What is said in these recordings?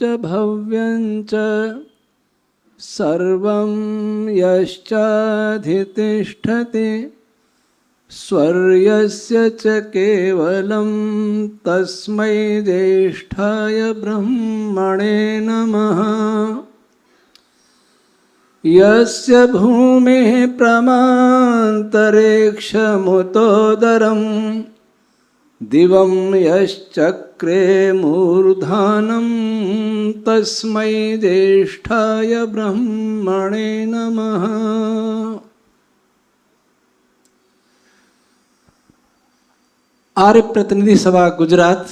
च भव्यं च सर्वं यश्चाधितिष्ठति स्वर्यस्य च केवलं तस्मै ज्येष्ठाय ब्रह्मणे नमः। यस्य भूमिः प्रमान्तरिक्षमुतोदरं दिवं यश्चक्रे मूर्धानं तस्मै ज्येष्ठाय ब्रह्मणे नमः। आर्य प्रतिनिधि सभा गुजरात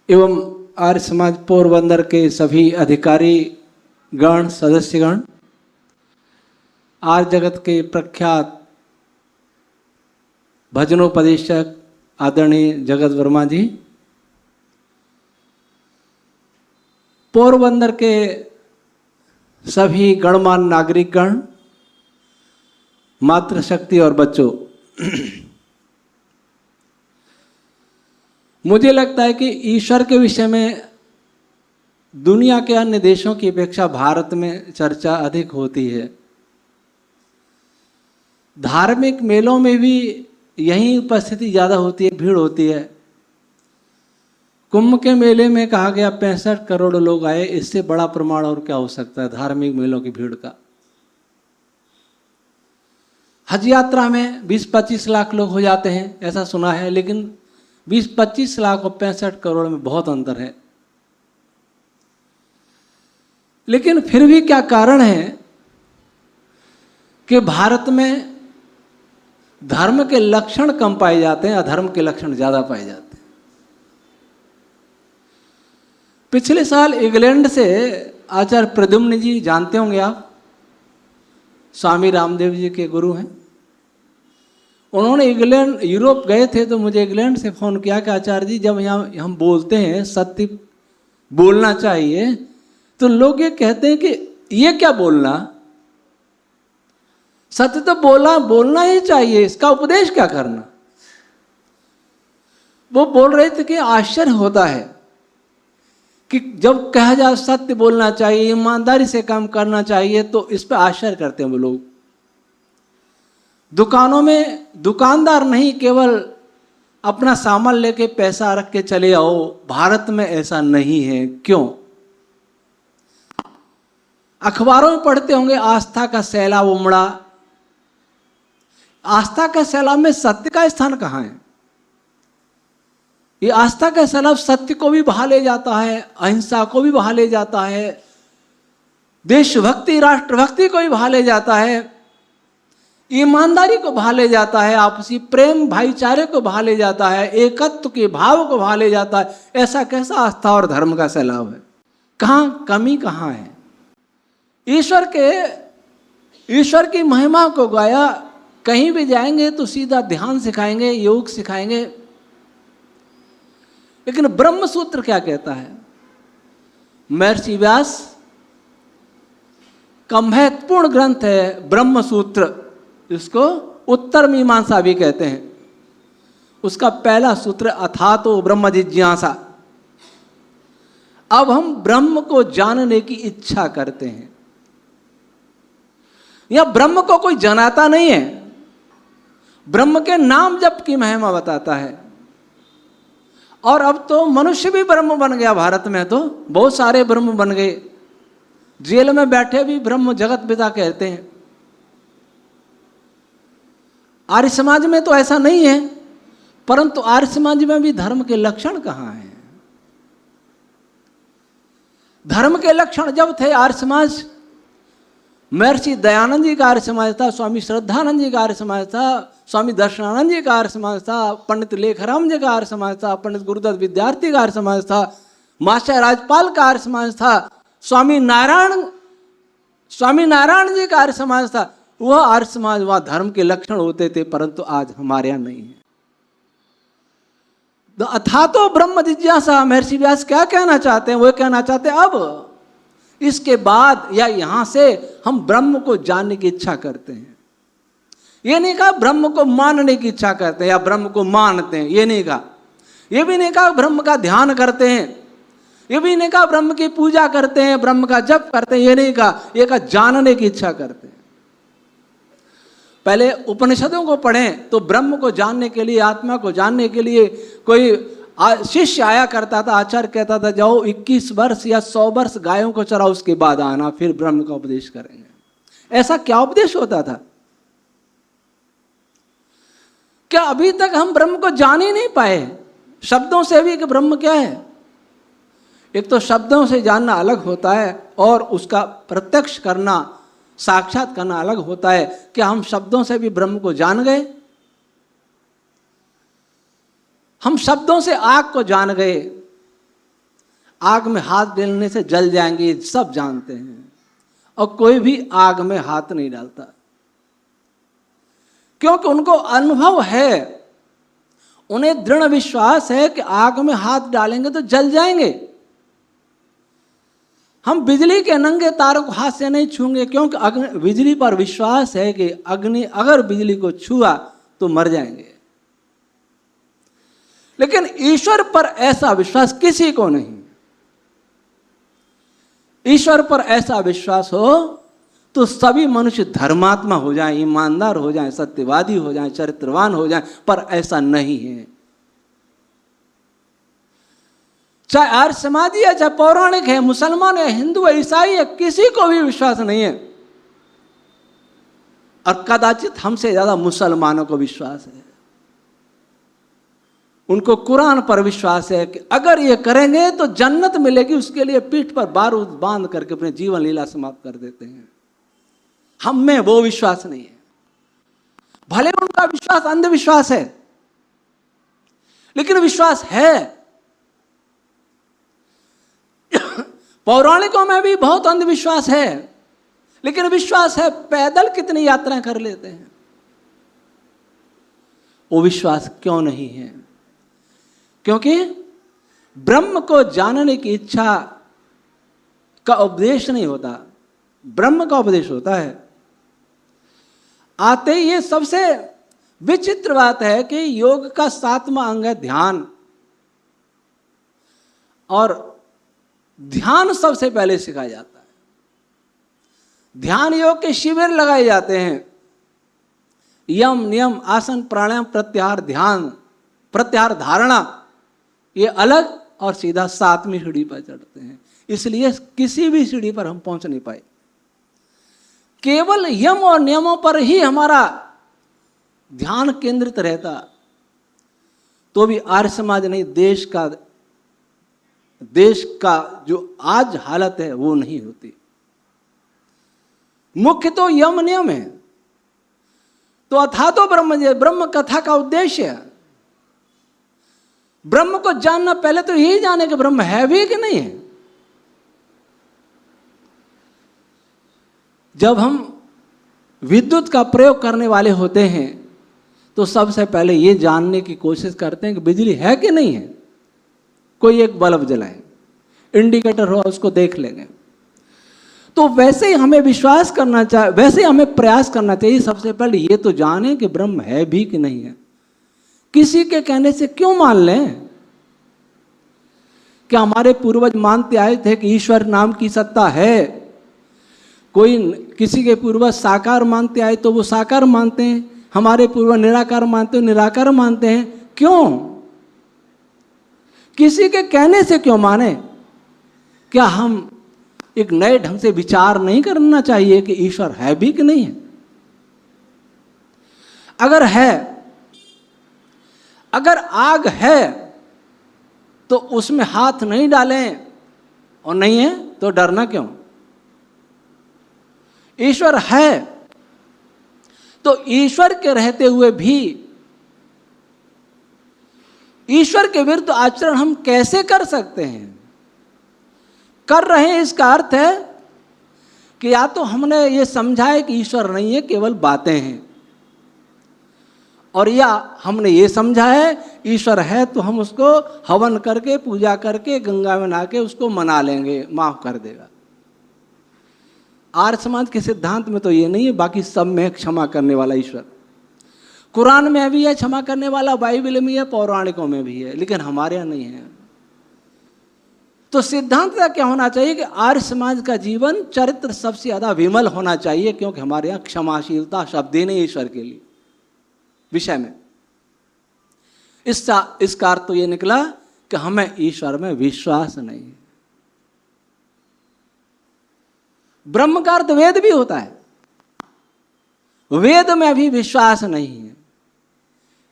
एवं आर्य समाज पोरबंदर के सभी अधिकारी गण सदस्यगण, आर्य जगत के प्रख्यात भजनोपदेशक आदरणीय जगत वर्मा जी, पोरबंदर के सभी गणमान्य नागरिकगण, मातृशक्ति और बच्चों, मुझे लगता है कि ईश्वर के विषय में दुनिया के अन्य देशों की अपेक्षा भारत में चर्चा अधिक होती है। धार्मिक मेलों में भी यही उपस्थिति ज़्यादा होती है, भीड़ होती है। कुंभ के मेले में कहा गया 65 करोड़ लोग आए, इससे बड़ा प्रमाण और क्या हो सकता है धार्मिक मेलों की भीड़ का। हज यात्रा में 20-25 लाख लोग हो जाते हैं, ऐसा सुना है, लेकिन 20-25 लाख और 65 करोड़ में बहुत अंतर है। लेकिन फिर भी क्या कारण है कि भारत में धर्म के लक्षण कम पाए जाते हैं, अधर्म के लक्षण ज्यादा पाए जाते हैं। पिछले साल इंग्लैंड से आचार्य प्रद्युम्न जी, जानते होंगे आप, स्वामी रामदेव जी के गुरु हैं। उन्होंने इंग्लैंड यूरोप गए थे तो मुझे इंग्लैंड से फ़ोन किया कि आचार्य जी, जब यहाँ हम बोलते हैं सत्य बोलना चाहिए, तो लोग ये कहते हैं कि ये क्या बोलना, सत्य तो बोलना ही चाहिए, इसका उपदेश क्या करना। वो बोल रहे थे कि आश्चर्य होता है कि जब कहा जाए सत्य बोलना चाहिए, ईमानदारी से काम करना चाहिए, तो इस पर आश्चर्य करते हैं वो लोग। दुकानों में दुकानदार नहीं केवल अपना सामान लेके पैसा रख के चले आओ, भारत में ऐसा नहीं है। क्यों? अखबारों में पढ़ते होंगे आस्था का सैलाब उमड़ा। आस्था का सैलाब में सत्य का स्थान कहाँ है? ये आस्था का सैलाब सत्य को भी बहा ले जाता है, अहिंसा को भी बहा ले जाता है, देशभक्ति राष्ट्रभक्ति को भी बहा ले जाता है, ईमानदारी को बहा ले जाता है, आपसी प्रेम भाईचारे को बहा ले जाता है, एकत्व के भाव को बहा ले जाता है। ऐसा कैसा आस्था और धर्म का सैलाब है? कहाँ कमी कहाँ है? ईश्वर की महिमा को गाया। कहीं भी जाएंगे तो सीधा ध्यान सिखाएंगे, योग सिखाएंगे। लेकिन ब्रह्म सूत्र क्या कहता है? महर्षि व्यास का महत्वपूर्ण ग्रंथ है ब्रह्म सूत्र, इसको उत्तर मीमांसा भी कहते हैं। उसका पहला सूत्र अथातो ब्रह्म जिज्ञासा। अब हम ब्रह्म को जानने की इच्छा करते हैं। यह ब्रह्म को कोई जनाता नहीं है, ब्रह्म के नाम जप की महिमा बताता है। और अब तो मनुष्य भी ब्रह्म बन गया। भारत में तो बहुत सारे ब्रह्म बन गए। जेल में बैठे भी ब्रह्म जगत पिता कहते हैं। आर्य समाज में तो ऐसा नहीं है, परंतु आर्य समाज में भी धर्म के लक्षण कहाँ हैं? धर्म के लक्षण जब थे आर्य समाज, महर्षि दयानंद जी का आर्य समाज था, स्वामी श्रद्धानंद जी का आर्य समाज था, स्वामी दर्शनानंद जी का आर्य समाज था, पंडित लेखराम जी का आर्य समाज था, पंडित गुरुदत्त विद्यार्थी का आर्य समाज था, मास्टर राजपाल का आर्य समाज था, स्वामी नारायण जी का आर्य समाज था। वह आर्य समाज, वह धर्म के लक्षण होते थे, परंतु आज हमारे यहाँ नहीं है। अथा तो ब्रह्म जिज्ञासा। महर्षि व्यास क्या कहना चाहते हैं? वो कहना चाहते हैं अब इसके बाद या यहां से हम ब्रह्म को जानने की इच्छा करते हैं। ये नहीं कहा ब्रह्म को मानने की इच्छा करते हैं या ब्रह्म को मानते हैं, ये नहीं कहा। ये भी नहीं कहा ब्रह्म का ध्यान करते हैं, ये भी नहीं कहा ब्रह्म की पूजा करते हैं, ब्रह्म का जप करते हैं, ये नहीं कहा, ये कहा जानने की इच्छा करते हैं। पहले उपनिषदों को पढ़ें तो ब्रह्म को जानने के लिए, आत्मा को जानने के लिए कोई शिष्य आया करता था, आचार्य कहता था जाओ 21 वर्ष या 100 वर्ष गायों को चराओ, उसके बाद आना, फिर ब्रह्म का उपदेश करेंगे। ऐसा क्या उपदेश होता था? क्या अभी तक हम ब्रह्म को जान ही नहीं पाए शब्दों से भी कि ब्रह्म क्या है? एक तो शब्दों से जानना अलग होता है और उसका प्रत्यक्ष करना, साक्षात करना अलग होता है। क्या हम शब्दों से भी ब्रह्म को जान गए? हम शब्दों से आग को जान गए, आग में हाथ डालने से जल जाएंगे, सब जानते हैं, और कोई भी आग में हाथ नहीं डालता, क्योंकि उनको अनुभव है, उन्हें दृढ़ विश्वास है कि आग में हाथ डालेंगे तो जल जाएंगे। हम बिजली के नंगे तारों को हाथ से नहीं छूएंगे, क्योंकि बिजली पर विश्वास है कि अग्नि अगर बिजली को छुआ तो मर जाएंगे। लेकिन ईश्वर पर ऐसा विश्वास किसी को नहीं। ईश्वर पर ऐसा विश्वास हो तो सभी मनुष्य धर्मात्मा हो जाएं, ईमानदार हो जाएं, सत्यवादी हो जाएं, चरित्रवान हो जाएं, पर ऐसा नहीं है। चाहे आर्य समाजी है, चाहे पौराणिक है, मुसलमान है, हिंदू है, ईसाई है, किसी को भी विश्वास नहीं है। और कदाचित हमसे ज्यादा मुसलमानों को विश्वास है। उनको कुरान पर विश्वास है कि अगर ये करेंगे तो जन्नत मिलेगी, उसके लिए पीठ पर बारूद बांध करके अपने जीवन लीला समाप्त कर देते हैं। हम में वो विश्वास नहीं है। भले उनका विश्वास अंधविश्वास है, लेकिन विश्वास है। पौराणिकों में भी बहुत अंधविश्वास है, लेकिन विश्वास है। पैदल कितनी यात्राएं कर लेते हैं, वो विश्वास क्यों नहीं है? क्योंकि ब्रह्म को जानने की इच्छा का उपदेश नहीं होता, ब्रह्म का उपदेश होता है। आते ही ये सबसे विचित्र बात है कि योग का 7वां अंग है ध्यान, और ध्यान सबसे पहले सिखाया जाता है। ध्यान योग के शिविर लगाए जाते हैं, यम नियम आसन प्राणायाम प्रत्याहार ध्यान, प्रत्याहार धारणा, ये अलग और सीधा 7वीं सीढ़ी पर चढ़ते हैं। इसलिए किसी भी सीढ़ी पर हम पहुंच नहीं पाए। केवल यम और नियमों पर ही हमारा ध्यान केंद्रित रहता तो भी आर्य समाज नहीं, देश का जो आज हालत है वो नहीं होती। मुख्य तो यम नियम है। तो अथा तो ब्रह्म कथा का उद्देश्य है। ब्रह्म को जानना, पहले तो यही जाने कि ब्रह्म है भी कि नहीं है। जब हम विद्युत का प्रयोग करने वाले होते हैं तो सबसे पहले ये जानने की कोशिश करते हैं कि बिजली है कि नहीं है। कोई एक बल्ब जलाएं, इंडिकेटर हो उसको देख लेंगे। तो वैसे ही हमें विश्वास करना चाहिए, वैसे ही हमें प्रयास करना चाहिए सबसे पहले ये तो जाने कि ब्रह्म है भी कि नहीं है। किसी के कहने से क्यों मान लें? क्या हमारे पूर्वज मानते आए थे कि ईश्वर नाम की सत्ता है? कोई किसी के पूर्वज साकार मानते आए तो वो साकार मानते हैं, हमारे पूर्वज निराकार मानते हैं, निराकार मानते हैं। क्यों? किसी के कहने से क्यों माने? क्या हम एक नए ढंग से विचार नहीं करना चाहिए कि ईश्वर है भी कि नहीं है? अगर है, अगर आग है तो उसमें हाथ नहीं डालें, और नहीं है तो डरना क्यों? ईश्वर है तो ईश्वर के रहते हुए भी ईश्वर के विरुद्ध आचरण हम कैसे कर सकते हैं? कर रहे हैं, इसका अर्थ है कि या तो हमने ये समझा है कि ईश्वर नहीं है, केवल बातें हैं, और या हमने ये समझा है ईश्वर है तो हम उसको हवन करके पूजा करके गंगा में नहा के उसको मना लेंगे, माफ कर देगा। आर्य समाज के सिद्धांत में तो ये नहीं है, बाकी सब में क्षमा करने वाला ईश्वर। कुरान में भी है क्षमा करने वाला, बाइबल में है, पौराणिकों में भी है, लेकिन हमारे यहाँ नहीं है। तो सिद्धांत क्या होना चाहिए कि आर्य समाज का जीवन चरित्र सबसे ज्यादा विमल होना चाहिए, क्योंकि हमारे यहाँ क्षमाशीलता शब्द ही नहीं ईश्वर के लिए विषय में। इसका अर्थ तो ये निकला कि हमें ईश्वर में विश्वास नहीं है। ब्रह्म का अर्थ वेद भी होता है, वेद में भी विश्वास नहीं है।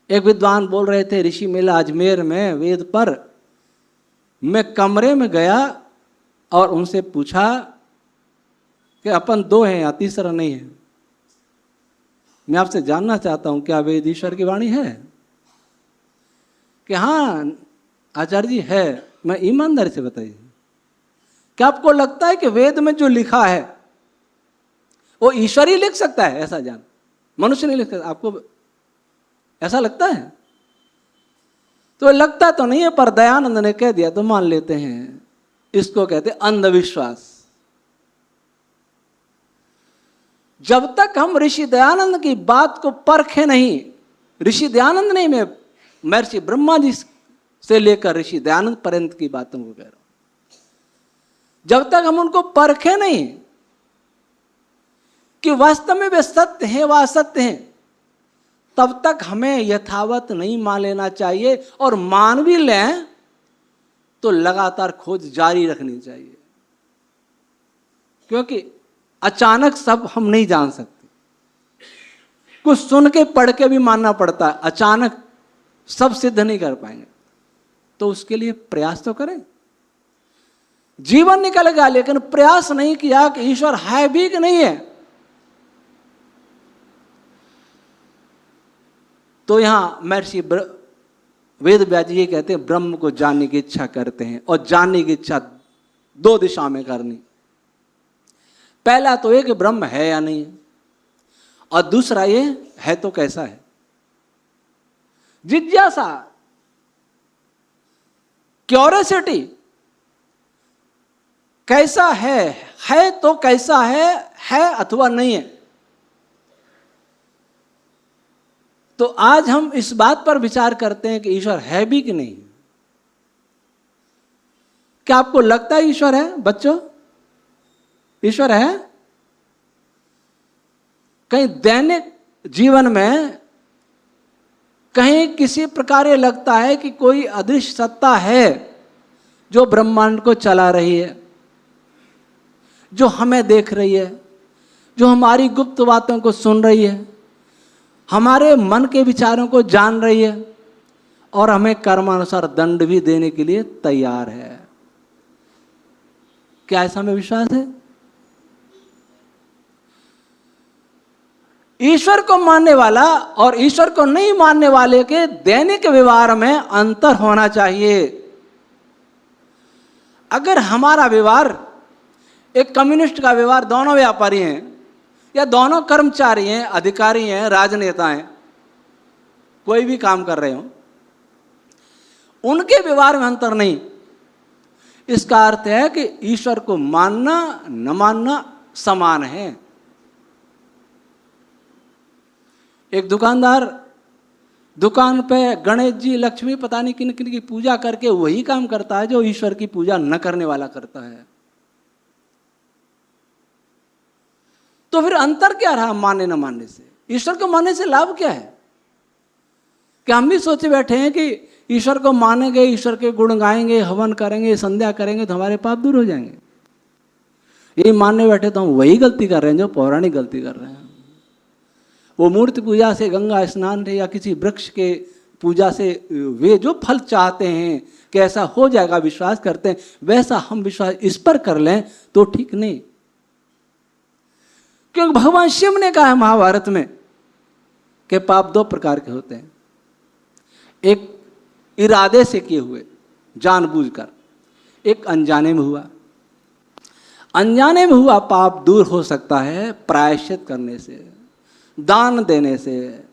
एक विद्वान बोल रहे थे, ऋषि मेला अजमेर में वेद पर, मैं कमरे में गया और उनसे पूछा कि अपन दो हैं या तीसरा नहीं है, मैं आपसे जानना चाहता हूं क्या वेद ईश्वर की वाणी है? कि हाँ आचार्य जी है। मैं ईमानदारी से बताइए, क्या आपको लगता है कि वेद में जो लिखा है वो ईश्वर ही लिख सकता है? ऐसा जान, मनुष्य नहीं लिख सकता। आपको ऐसा लगता है? तो लगता तो नहीं है, पर दयानंद ने कह दिया तो मान लेते हैं। इसको कहते हैं अंधविश्वास। जब तक हम ऋषि दयानंद की बात को परखे नहीं, ऋषि दयानंद नहीं, मैं महर्षि ब्रह्मा जी से लेकर ऋषि दयानंद पर्यंत की बातों को कह रहा हूं, जब तक हम उनको परखे नहीं कि वास्तव में वे सत्य हैं व असत्य हैं, तब तक हमें यथावत नहीं मान लेना चाहिए। और मान भी लें तो लगातार खोज जारी रखनी चाहिए, क्योंकि अचानक सब हम नहीं जान सकते। कुछ सुन के पढ़ के भी मानना पड़ता है, अचानक सब सिद्ध नहीं कर पाएंगे। तो उसके लिए प्रयास तो करें। जीवन निकलेगा लेकिन प्रयास नहीं किया कि ईश्वर है भी कि नहीं है। तो यहां महर्षि वेद व्यास जी कहते हैं ब्रह्म को जानने की इच्छा करते हैं, और जानने की इच्छा दो दिशा में करनी। पहला तो ये कि ब्रह्म है या नहीं, और दूसरा ये है तो कैसा है। जिज्ञासा, क्यूरियोसिटी, कैसा है तो कैसा है अथवा नहीं है। तो आज हम इस बात पर विचार करते हैं कि ईश्वर है भी कि नहीं। क्या आपको लगता है ईश्वर है? बच्चों, ईश्वर है? कहीं दैनिक जीवन में कहीं किसी प्रकार ये लगता है कि कोई अदृश्य सत्ता है जो ब्रह्मांड को चला रही है, जो हमें देख रही है, जो हमारी गुप्त बातों को सुन रही है, हमारे मन के विचारों को जान रही है, और हमें कर्मानुसार दंड भी देने के लिए तैयार है? क्या ऐसा में विश्वास है? ईश्वर को मानने वाला और ईश्वर को नहीं मानने वाले के दैनिक व्यवहार में अंतर होना चाहिए। अगर हमारा व्यवहार एक कम्युनिस्ट का व्यवहार, दोनों व्यापारी हैं या दोनों कर्मचारी हैं, अधिकारी हैं, राजनेता हैं, कोई भी काम कर रहे हो, उनके व्यवहार में अंतर नहीं, इसका अर्थ है कि ईश्वर को मानना न मानना समान है। एक दुकानदार दुकान पे गणेश जी, लक्ष्मी, पता नहीं किन किन की पूजा करके वही काम करता है जो ईश्वर की पूजा न करने वाला करता है। तो फिर अंतर क्या रहा मानने न मानने से? ईश्वर को मानने से लाभ क्या है? क्या हम भी सोचे बैठे हैं कि ईश्वर को मानेंगे, ईश्वर के गुण गाएंगे, हवन करेंगे, संध्या करेंगे तो हमारे पाप दूर हो जाएंगे? यही मानने बैठे तो हम वही गलती कर रहे हैं जो पौराणिक गलती कर रहे हैं। वो मूर्ति पूजा से, गंगा स्नान से या किसी वृक्ष के पूजा से वे जो फल चाहते हैं कि ऐसा हो जाएगा, विश्वास करते हैं, वैसा हम विश्वास इस पर कर लें तो ठीक नहीं। क्योंकि भगवान शिव ने कहा है महाभारत में कि पाप दो प्रकार के होते हैं, एक इरादे से किए हुए जानबूझकर, एक अनजाने में हुआ। अनजाने में हुआ पाप दूर हो सकता है प्रायश्चित करने से, दान देने से,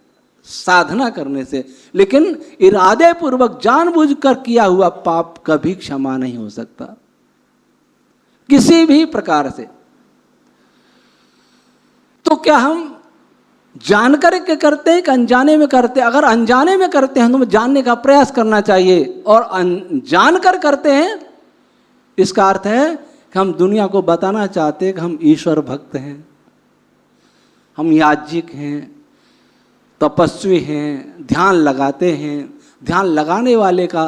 साधना करने से, लेकिन इरादे पूर्वक जानबूझकर किया हुआ पाप कभी क्षमा नहीं हो सकता किसी भी प्रकार से। तो क्या हम जानकर के करते हैं कि अनजाने में करते हैं? अगर अनजाने में करते हैं तो जानने का प्रयास करना चाहिए, और जानकर करते हैं इसका अर्थ है कि हम दुनिया को बताना चाहते हैं कि हम ईश्वर भक्त हैं, हम याज्ञिक हैं, तपस्वी हैं, ध्यान लगाते हैं। ध्यान लगाने वाले का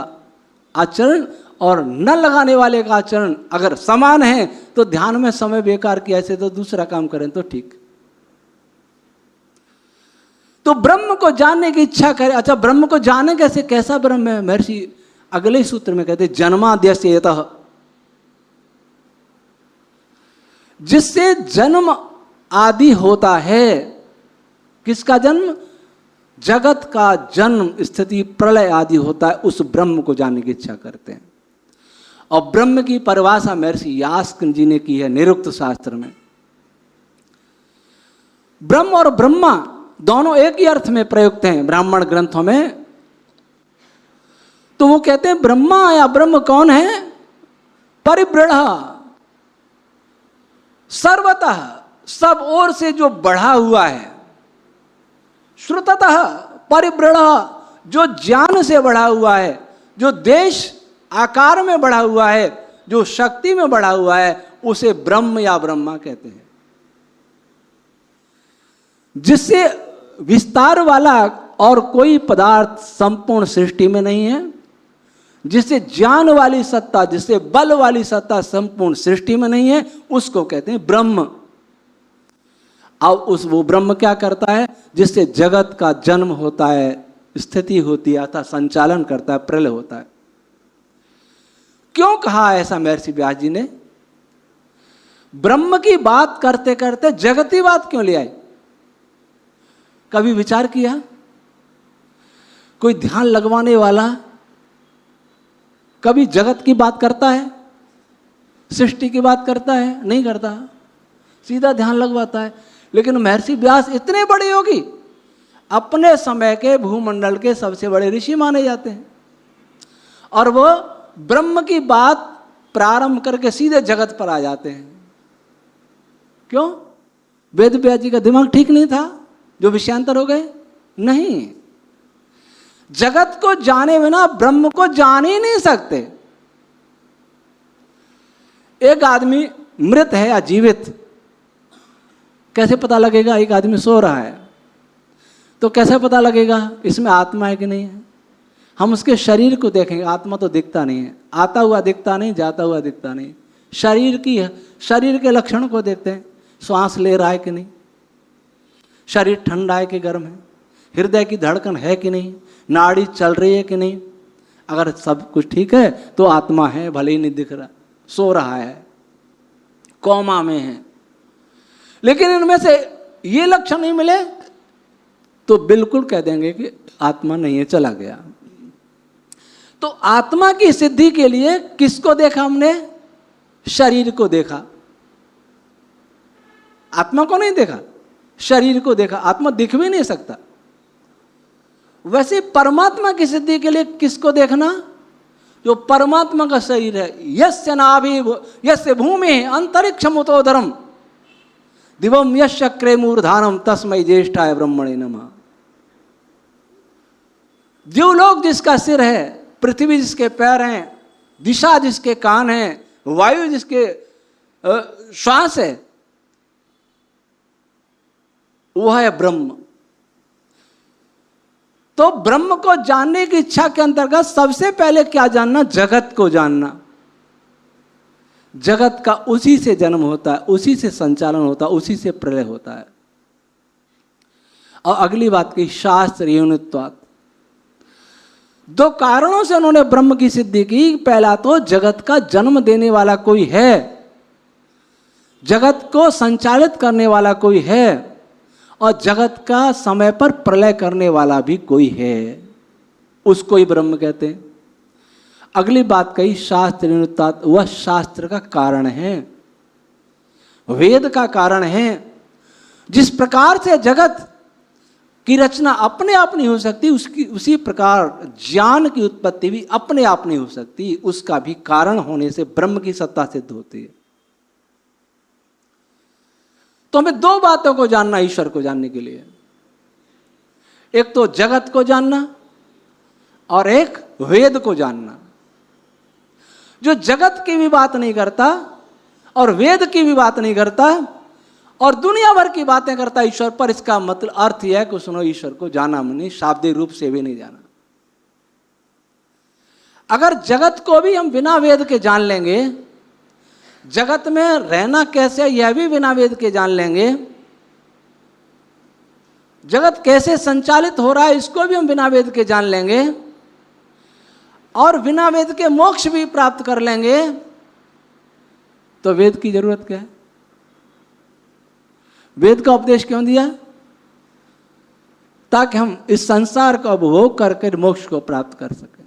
आचरण और न लगाने वाले का आचरण अगर समान है तो ध्यान में समय बेकार किया, ऐसे तो दूसरा काम करें तो ठीक। तो ब्रह्म को जानने की इच्छा करें। अच्छा, ब्रह्म को जाने कैसे, कैसा ब्रह्म है? महर्षि अगले सूत्र में कहते जन्माद्यस्यतः, जिससे जन्म आदि होता है। किसका जन्म? जगत का जन्म, स्थिति, प्रलय आदि होता है, उस ब्रह्म को जानने की इच्छा करते हैं। और ब्रह्म की परिभाषा महर्षि यास्क जी ने की है निरुक्त शास्त्र में। ब्रह्म और ब्रह्मा दोनों एक ही अर्थ में प्रयुक्त हैं ब्राह्मण ग्रंथों में। तो वो कहते हैं ब्रह्मा या ब्रह्म कौन है? परिबृढ़, सर्वतः, सब ओर से जो बढ़ा हुआ है। श्रुततः परिबृढ़, जो ज्ञान से बढ़ा हुआ है, जो देश आकार में बढ़ा हुआ है, जो शक्ति में बढ़ा हुआ है, उसे ब्रह्म या ब्रह्मा कहते हैं। जिससे विस्तार वाला और कोई पदार्थ संपूर्ण सृष्टि में नहीं है, जिससे ज्ञान वाली सत्ता, जिससे बल वाली सत्ता संपूर्ण सृष्टि में नहीं है, उसको कहते हैं ब्रह्म। अब वो ब्रह्म क्या करता है? जिससे जगत का जन्म होता है, स्थिति होती है, अर्थात संचालन करता है, प्रलय होता है। क्यों कहा ऐसा महर्षि व्यास जी ने? ब्रह्म की बात करते करते जगती बात क्यों ले आए? कभी विचार किया? कोई ध्यान लगवाने वाला कभी जगत की बात करता है, सृष्टि की बात करता है? नहीं करता, सीधा ध्यान लगवाता है। लेकिन महर्षि व्यास इतने बड़े योगी, अपने समय के भूमंडल के सबसे बड़े ऋषि माने जाते हैं, और वो ब्रह्म की बात प्रारंभ करके सीधे जगत पर आ जाते हैं। क्यों? वेद व्यास जी का दिमाग ठीक नहीं था जो विषयांतर हो गए? नहीं, जगत को जाने बिना ब्रह्म को जान ही नहीं सकते। एक आदमी मृत है या जीवित कैसे पता लगेगा? एक आदमी सो रहा है तो कैसे पता लगेगा इसमें आत्मा है कि नहीं है? हम उसके शरीर को देखेंगे, आत्मा तो दिखता नहीं है, आता हुआ दिखता नहीं, जाता हुआ दिखता नहीं। शरीर के लक्षण को देखते हैं, श्वास ले रहा है कि नहीं, शरीर ठंडा है कि गर्म है, हृदय की धड़कन है कि नहीं, नाड़ी चल रही है कि नहीं। अगर सब कुछ ठीक है तो आत्मा है, भले ही नहीं दिख रहा, सो रहा है, कोमा में है। लेकिन इनमें से ये लक्षण नहीं मिले तो बिल्कुल कह देंगे कि आत्मा नहीं है, चला गया। तो आत्मा की सिद्धि के लिए किसको देखा हमने? शरीर को देखा। आत्मा को नहीं देखा, शरीर को देखा। आत्मा दिख भी नहीं सकता। वैसे परमात्मा की सिद्धि के लिए किसको देखना? जो परमात्मा का शरीर है। यस्य नाभि यस्य भूमि अंतरिक्षमुतोदरम दिवम यस्य चक्रे मूर्धानम तस्मै ज्येष्ठाय ब्रह्मणे नमः। द्युलोक जिसका सिर है, पृथ्वी जिसके पैर हैं, दिशा जिसके कान हैं, वायु जिसके श्वास है, वह है ब्रह्म। तो ब्रह्म को जानने की इच्छा के अंतर्गत सबसे पहले क्या जानना? जगत को जानना। जगत का उसी से जन्म होता है, उसी से संचालन होता है, उसी से प्रलय होता है। और अगली बात की शास्त्र योनित्वात्। दो कारणों से उन्होंने ब्रह्म की सिद्धि की। पहला तो जगत का जन्म देने वाला कोई है, जगत को संचालित करने वाला कोई है, और जगत का समय पर प्रलय करने वाला भी कोई है, उसको ही ब्रह्म कहते हैं। अगली बात कही शास्त्र योनित्वात्, वह शास्त्र का कारण है, वेद का कारण है। जिस प्रकार से जगत की रचना अपने आप नहीं हो सकती, उसी प्रकार ज्ञान की उत्पत्ति भी अपने आप नहीं हो सकती, उसका भी कारण होने से ब्रह्म की सत्ता सिद्ध होती है। तो हमें दो बातों को जानना ईश्वर को जानने के लिए, एक तो जगत को जानना और एक वेद को जानना। जो जगत की भी बात नहीं करता और वेद की भी बात नहीं करता और दुनिया भर की बातें करता ईश्वर पर, इसका मतलब अर्थ यह है कि उसने ईश्वर को जाना नहीं, शाब्दिक रूप से भी नहीं जाना। अगर जगत को भी हम बिना वेद के जान लेंगे, जगत में रहना कैसे यह भी बिना वेद के जान लेंगे, जगत कैसे संचालित हो रहा है इसको भी हम बिना वेद के जान लेंगे, और बिना वेद के मोक्ष भी प्राप्त कर लेंगे, तो वेद की जरूरत क्या है? वेद का उपदेश क्यों दिया? ताकि हम इस संसार का उपभोग करके मोक्ष को प्राप्त कर सकें,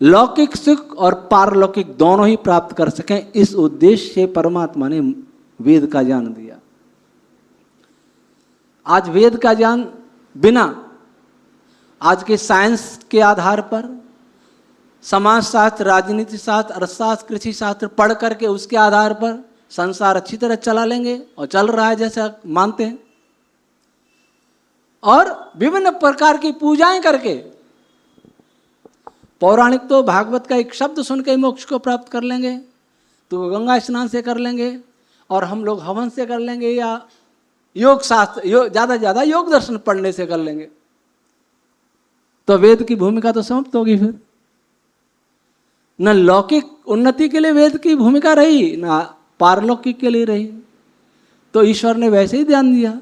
लौकिक सुख और पारलौकिक दोनों ही प्राप्त कर सकें। इस उद्देश्य से परमात्मा ने वेद का ज्ञान दिया। आज वेद का ज्ञान बिना आज के साइंस के आधार पर, समाजशास्त्र, राजनीति शास्त्र, अर्थशास्त्र, कृषि शास्त्र पढ़ करके उसके आधार पर संसार अच्छी तरह चला लेंगे, और चल रहा है जैसा मानते हैं, और विभिन्न प्रकार की पूजाएं करके, पौराणिक तो भागवत का एक शब्द सुन के मोक्ष को प्राप्त कर लेंगे, तो गंगा स्नान से कर लेंगे, और हम लोग हवन से कर लेंगे, या योग शास्त्र ज़्यादा से ज़्यादा योग दर्शन पढ़ने से कर लेंगे, तो वेद की भूमिका तो समाप्त होगी। फिर न लौकिक उन्नति के लिए वेद की भूमिका रही, न पारलौकिक के लिए रही। तो ईश्वर ने वैसे ही ध्यान दिया,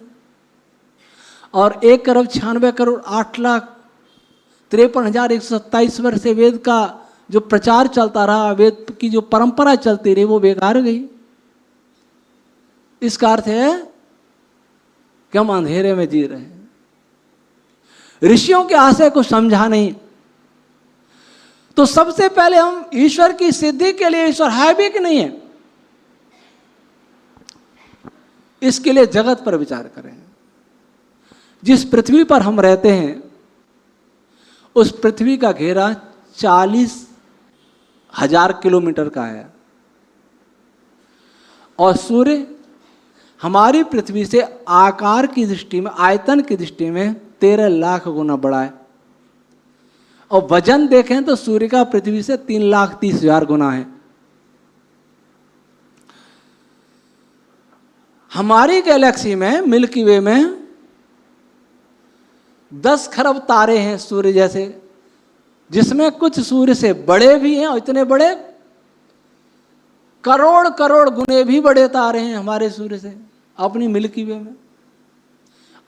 और 1,96,8,53,127 वर्ष से वेद का जो प्रचार चलता रहा, वेद की जो परंपरा चलती रही, वो बेकार गई। इसका अर्थ है कि हम अंधेरे में जी रहे हैं, ऋषियों के आशय को समझा नहीं। तो सबसे पहले हम ईश्वर की सिद्धि के लिए, ईश्वर है भी कि नहीं है, इसके लिए जगत पर विचार करें। जिस पृथ्वी पर हम रहते हैं उस पृथ्वी का घेरा 40,000 किलोमीटर का है, और सूर्य हमारी पृथ्वी से आकार की दृष्टि में, आयतन की दृष्टि में 13 लाख गुना बड़ा है, और वजन देखें तो सूर्य का पृथ्वी से 3,30,000 गुना है। हमारी गैलेक्सी में, मिल्की वे में 10 खरब तारे हैं सूर्य जैसे, जिसमें कुछ सूर्य से बड़े भी हैं, और इतने बड़े करोड़ करोड़ गुने भी बड़े तारे हैं हमारे सूर्य से अपनी मिल्की वे में,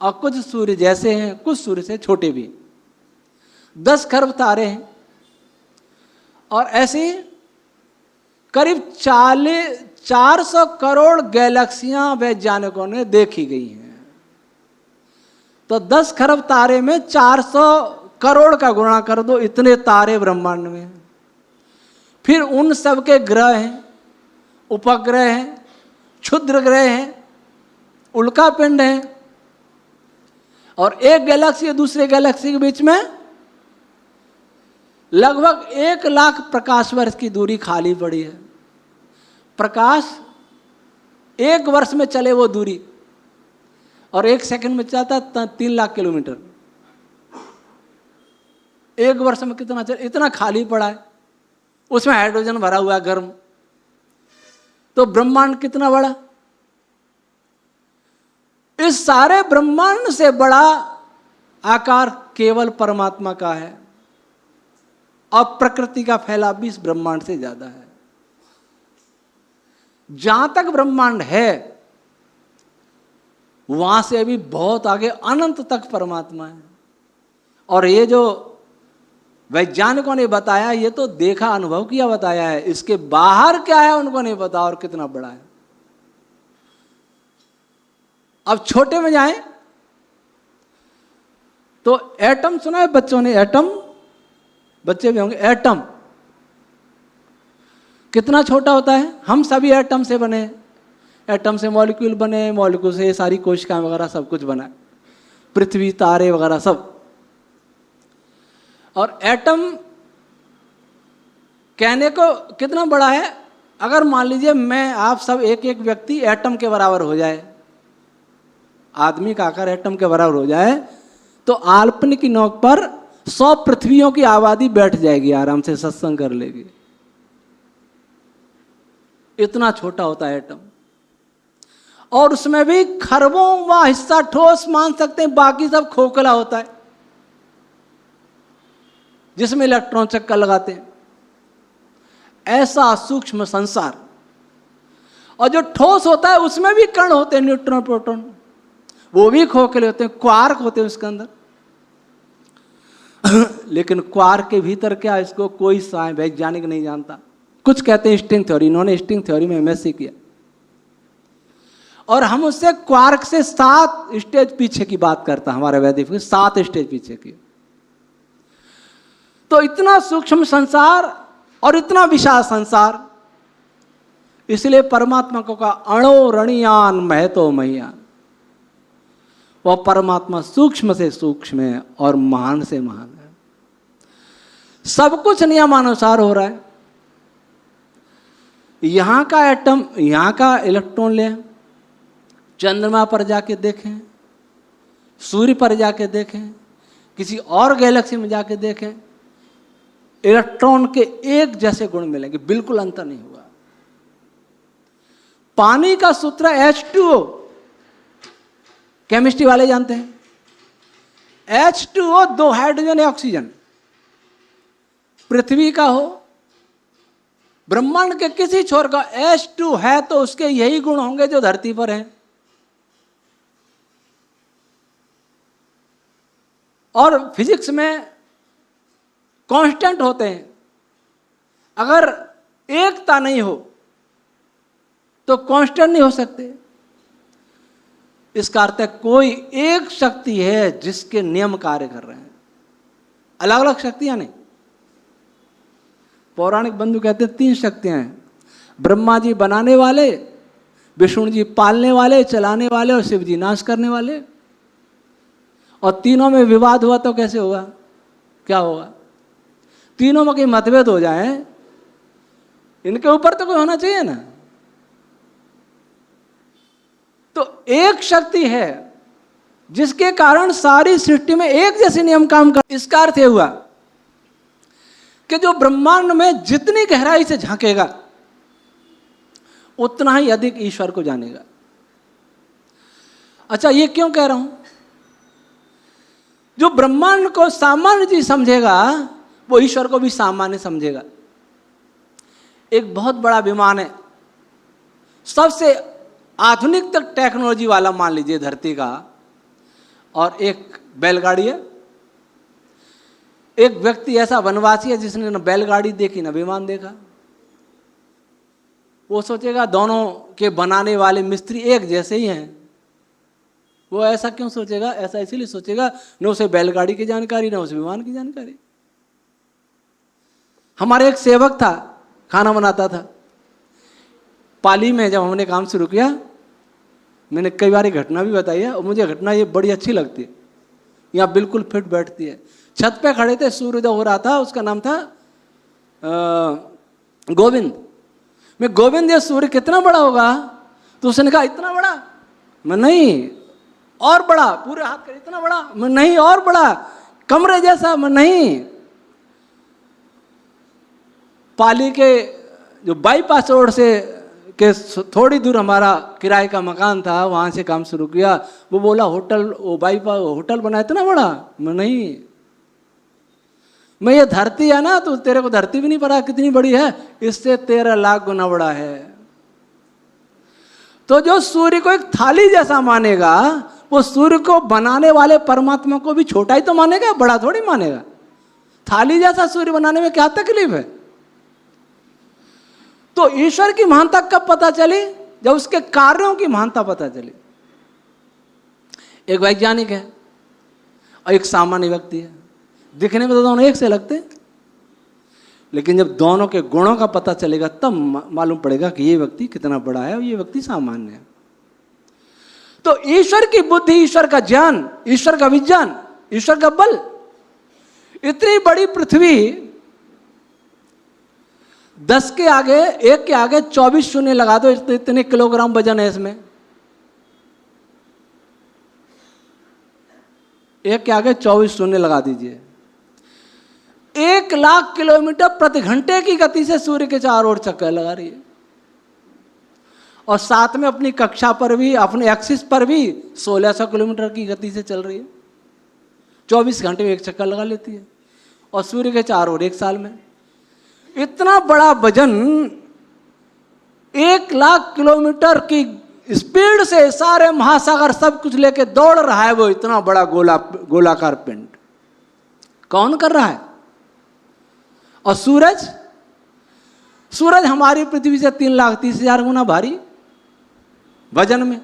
और कुछ सूर्य जैसे हैं, कुछ सूर्य से छोटे भी। 10 खरब तारे हैं, और ऐसे करीब 400 करोड़ गैलेक्सियां वैज्ञानिकों ने देखी गई हैं। तो 10 खरब तारे में 400 करोड़ का गुणा कर दो, इतने तारे ब्रह्मांड में। फिर उन सब के ग्रह हैं, उपग्रह हैं, क्षुद्र ग्रह हैं, उल्का पिंड हैं, और एक गैलेक्सी और दूसरे गैलेक्सी के बीच में लगभग 1 लाख प्रकाश वर्ष की दूरी खाली पड़ी है। प्रकाश 1 वर्ष में चले वो दूरी, और 1 सेकंड में चलता 3 लाख किलोमीटर। 1 वर्ष में कितना चल, इतना खाली पड़ा है, उसमें हाइड्रोजन भरा हुआ है गर्म। तो ब्रह्मांड कितना बड़ा? इस सारे ब्रह्मांड से बड़ा आकार केवल परमात्मा का है, और प्रकृति का फैलाव भी इस ब्रह्मांड से ज्यादा है। जहां तक ब्रह्मांड है वहां से अभी बहुत आगे अनंत तक परमात्मा है। और ये जो वैज्ञानिकों ने बताया, ये तो देखा, अनुभव किया, बताया है। इसके बाहर क्या है उनको नहीं पता, और कितना बड़ा है। अब छोटे में जाएं तो एटम सुना है बच्चों ने? एटम, बच्चे भी होंगे। एटम कितना छोटा होता है? हम सभी एटम से बने, एटम से मॉलिक्यूल बने, मॉलिक्यूल से सारी कोशिकाएं वगैरह सब कुछ बना, पृथ्वी, तारे वगैरह सब। और एटम कहने को कितना बड़ा है, अगर मान लीजिए मैं, आप सब, एक एक व्यक्ति एटम के बराबर हो जाए, आदमी का आकार एटम के बराबर हो जाए, तो आलपन की नोक पर 100 पृथ्वियों की आबादी बैठ जाएगी, आराम से सत्संग कर लेगी। इतना छोटा होता है एटम, और उसमें भी खरबों वा हिस्सा ठोस मान सकते हैं, बाकी सब खोखला होता है जिसमें इलेक्ट्रॉन चक्कर लगाते हैं। ऐसा सूक्ष्म संसार। और जो ठोस होता है उसमें भी कण होते हैं, न्यूट्रॉन प्रोटॉन, वो भी खोखले होते हैं, क्वार्क होते हैं उसके अंदर। लेकिन क्वार्क के भीतर क्या, इसको कोई वैज्ञानिक नहीं जानता। कुछ कहते हैं स्ट्रिंग थ्योरी, इन्होंने स्ट्रिंग थ्योरी में एमएससी किया, और हम उससे क्वार्क से 7 स्टेज पीछे की बात करता, हमारे वैदिक 7 स्टेज पीछे की। तो इतना सूक्ष्म संसार और इतना विशाल संसार, इसलिए परमात्मा को कहा अणो रणियान महतो महियान। वह परमात्मा सूक्ष्म से सूक्ष्म है और महान से महान है। सब कुछ नियमानुसार हो रहा है। यहां का एटम, यहां का इलेक्ट्रॉन लें, चंद्रमा पर जाके देखें, सूर्य पर जाके देखें, किसी और गैलेक्सी में जाके देखें, इलेक्ट्रॉन के एक जैसे गुण मिलेंगे, बिल्कुल अंतर नहीं होगा। पानी का सूत्र H2O, केमिस्ट्री वाले जानते हैं। H2O 2 हाइड्रोजन है, ऑक्सीजन। पृथ्वी का हो, ब्रह्मांड के किसी छोर का H2 है तो उसके यही गुण होंगे जो धरती पर हैं। और फिजिक्स में कांस्टेंट होते हैं। अगर एकता नहीं हो तो कांस्टेंट नहीं हो सकते। इसका अर्थ है कोई एक शक्ति है जिसके नियम कार्य कर रहे हैं, अलग अलग शक्तियां नहीं। पौराणिक बंधु कहते हैं 3 शक्तियां हैं, ब्रह्मा जी बनाने वाले, विष्णु जी पालने वाले चलाने वाले, और शिव जी नाश करने वाले। और तीनों में विवाद हुआ तो कैसे होगा, क्या होगा? तीनों में कहीं मतभेद हो जाए, इनके ऊपर तो कोई होना चाहिए ना। तो एक शक्ति है जिसके कारण सारी सृष्टि में एक जैसे नियम काम कर। इसका अर्थ यह हुआ कि जो ब्रह्मांड में जितनी गहराई से झांकेगा उतना ही अधिक ईश्वर को जानेगा। अच्छा, ये क्यों कह रहा हूं? जो ब्रह्मांड को सामान्य चीज समझेगा वो ईश्वर को भी सामान्य समझेगा। एक बहुत बड़ा विमान है, सबसे आधुनिक तक टेक्नोलॉजी वाला मान लीजिए धरती का, और एक बैलगाड़ी है। एक व्यक्ति ऐसा वनवासी है जिसने न बैलगाड़ी देखी न विमान देखा। वो सोचेगा दोनों के बनाने वाले मिस्त्री एक जैसे ही हैं। वो ऐसा क्यों सोचेगा? ऐसा इसीलिए सोचेगा न उसे बैलगाड़ी की जानकारी न उस विमान की जानकारी। हमारे एक सेवक था, खाना बनाता था पाली में। जब हमने काम शुरू किया, मैंने कई बार ये घटना भी बताई है और मुझे घटना ये बड़ी अच्छी लगती है, यहाँ बिल्कुल फिट बैठती है। छत पे खड़े थे, सूर्योदय हो रहा था, उसका नाम था गोविंद। मैं गोविंद, ये सूर्य कितना बड़ा होगा? तो उसने कहा इतना बड़ा। मैं नहीं, और बड़ा, पूरे हाथ कर इतना बड़ा। मैं नहीं, और बड़ा, कमरे जैसा। मैं नहीं। पाली के जो बाईपास रोड से के थोड़ी दूर हमारा किराए का मकान था, वहां से काम शुरू किया। वो बोला होटल, वो बाईपास होटल बना इतना बड़ा। मैं नहीं, मैं ये धरती है ना, तो तेरे को धरती भी नहीं पता कितनी बड़ी है, इससे 13 लाख गुना बड़ा है। तो जो सूर्य को एक थाली जैसा मानेगा, वो सूर्य को बनाने वाले परमात्मा को भी छोटा ही तो मानेगा, बड़ा थोड़ी मानेगा। थाली जैसा सूर्य बनाने में क्या तकलीफ है? तो ईश्वर की महानता कब पता चली? जब उसके कार्यों की महानता पता चली। एक वैज्ञानिक है और एक सामान्य व्यक्ति है, दिखने में तो दोनों एक से लगते हैं, लेकिन जब दोनों के गुणों का पता चलेगा तब मालूम पड़ेगा कि ये व्यक्ति कितना बड़ा है और ये व्यक्ति सामान्य है। तो ईश्वर की बुद्धि, ईश्वर का ज्ञान, ईश्वर का विज्ञान, ईश्वर का बल, इतनी बड़ी पृथ्वी 10 के आगे, 1 के आगे 24 शून्य लगा दो, इतने किलोग्राम वजन है इसमें। 1 के आगे 24 शून्य लगा दीजिए। 1 लाख किलोमीटर प्रति घंटे की गति से सूर्य के चारों ओर चक्कर लगा रही है। और साथ में अपनी कक्षा पर भी, अपने एक्सिस पर भी 1600 किलोमीटर की गति से चल रही है। 24 घंटे में एक चक्कर लगा लेती है और सूर्य के 4 ओर 1 साल में। इतना बड़ा वजन 1 लाख किलोमीटर की स्पीड से सारे महासागर सब कुछ लेके दौड़ रहा है। वो इतना बड़ा गोलाकार पिंड कौन कर रहा है? और सूरज हमारी पृथ्वी से 3,30,000 गुना भारी वजन में,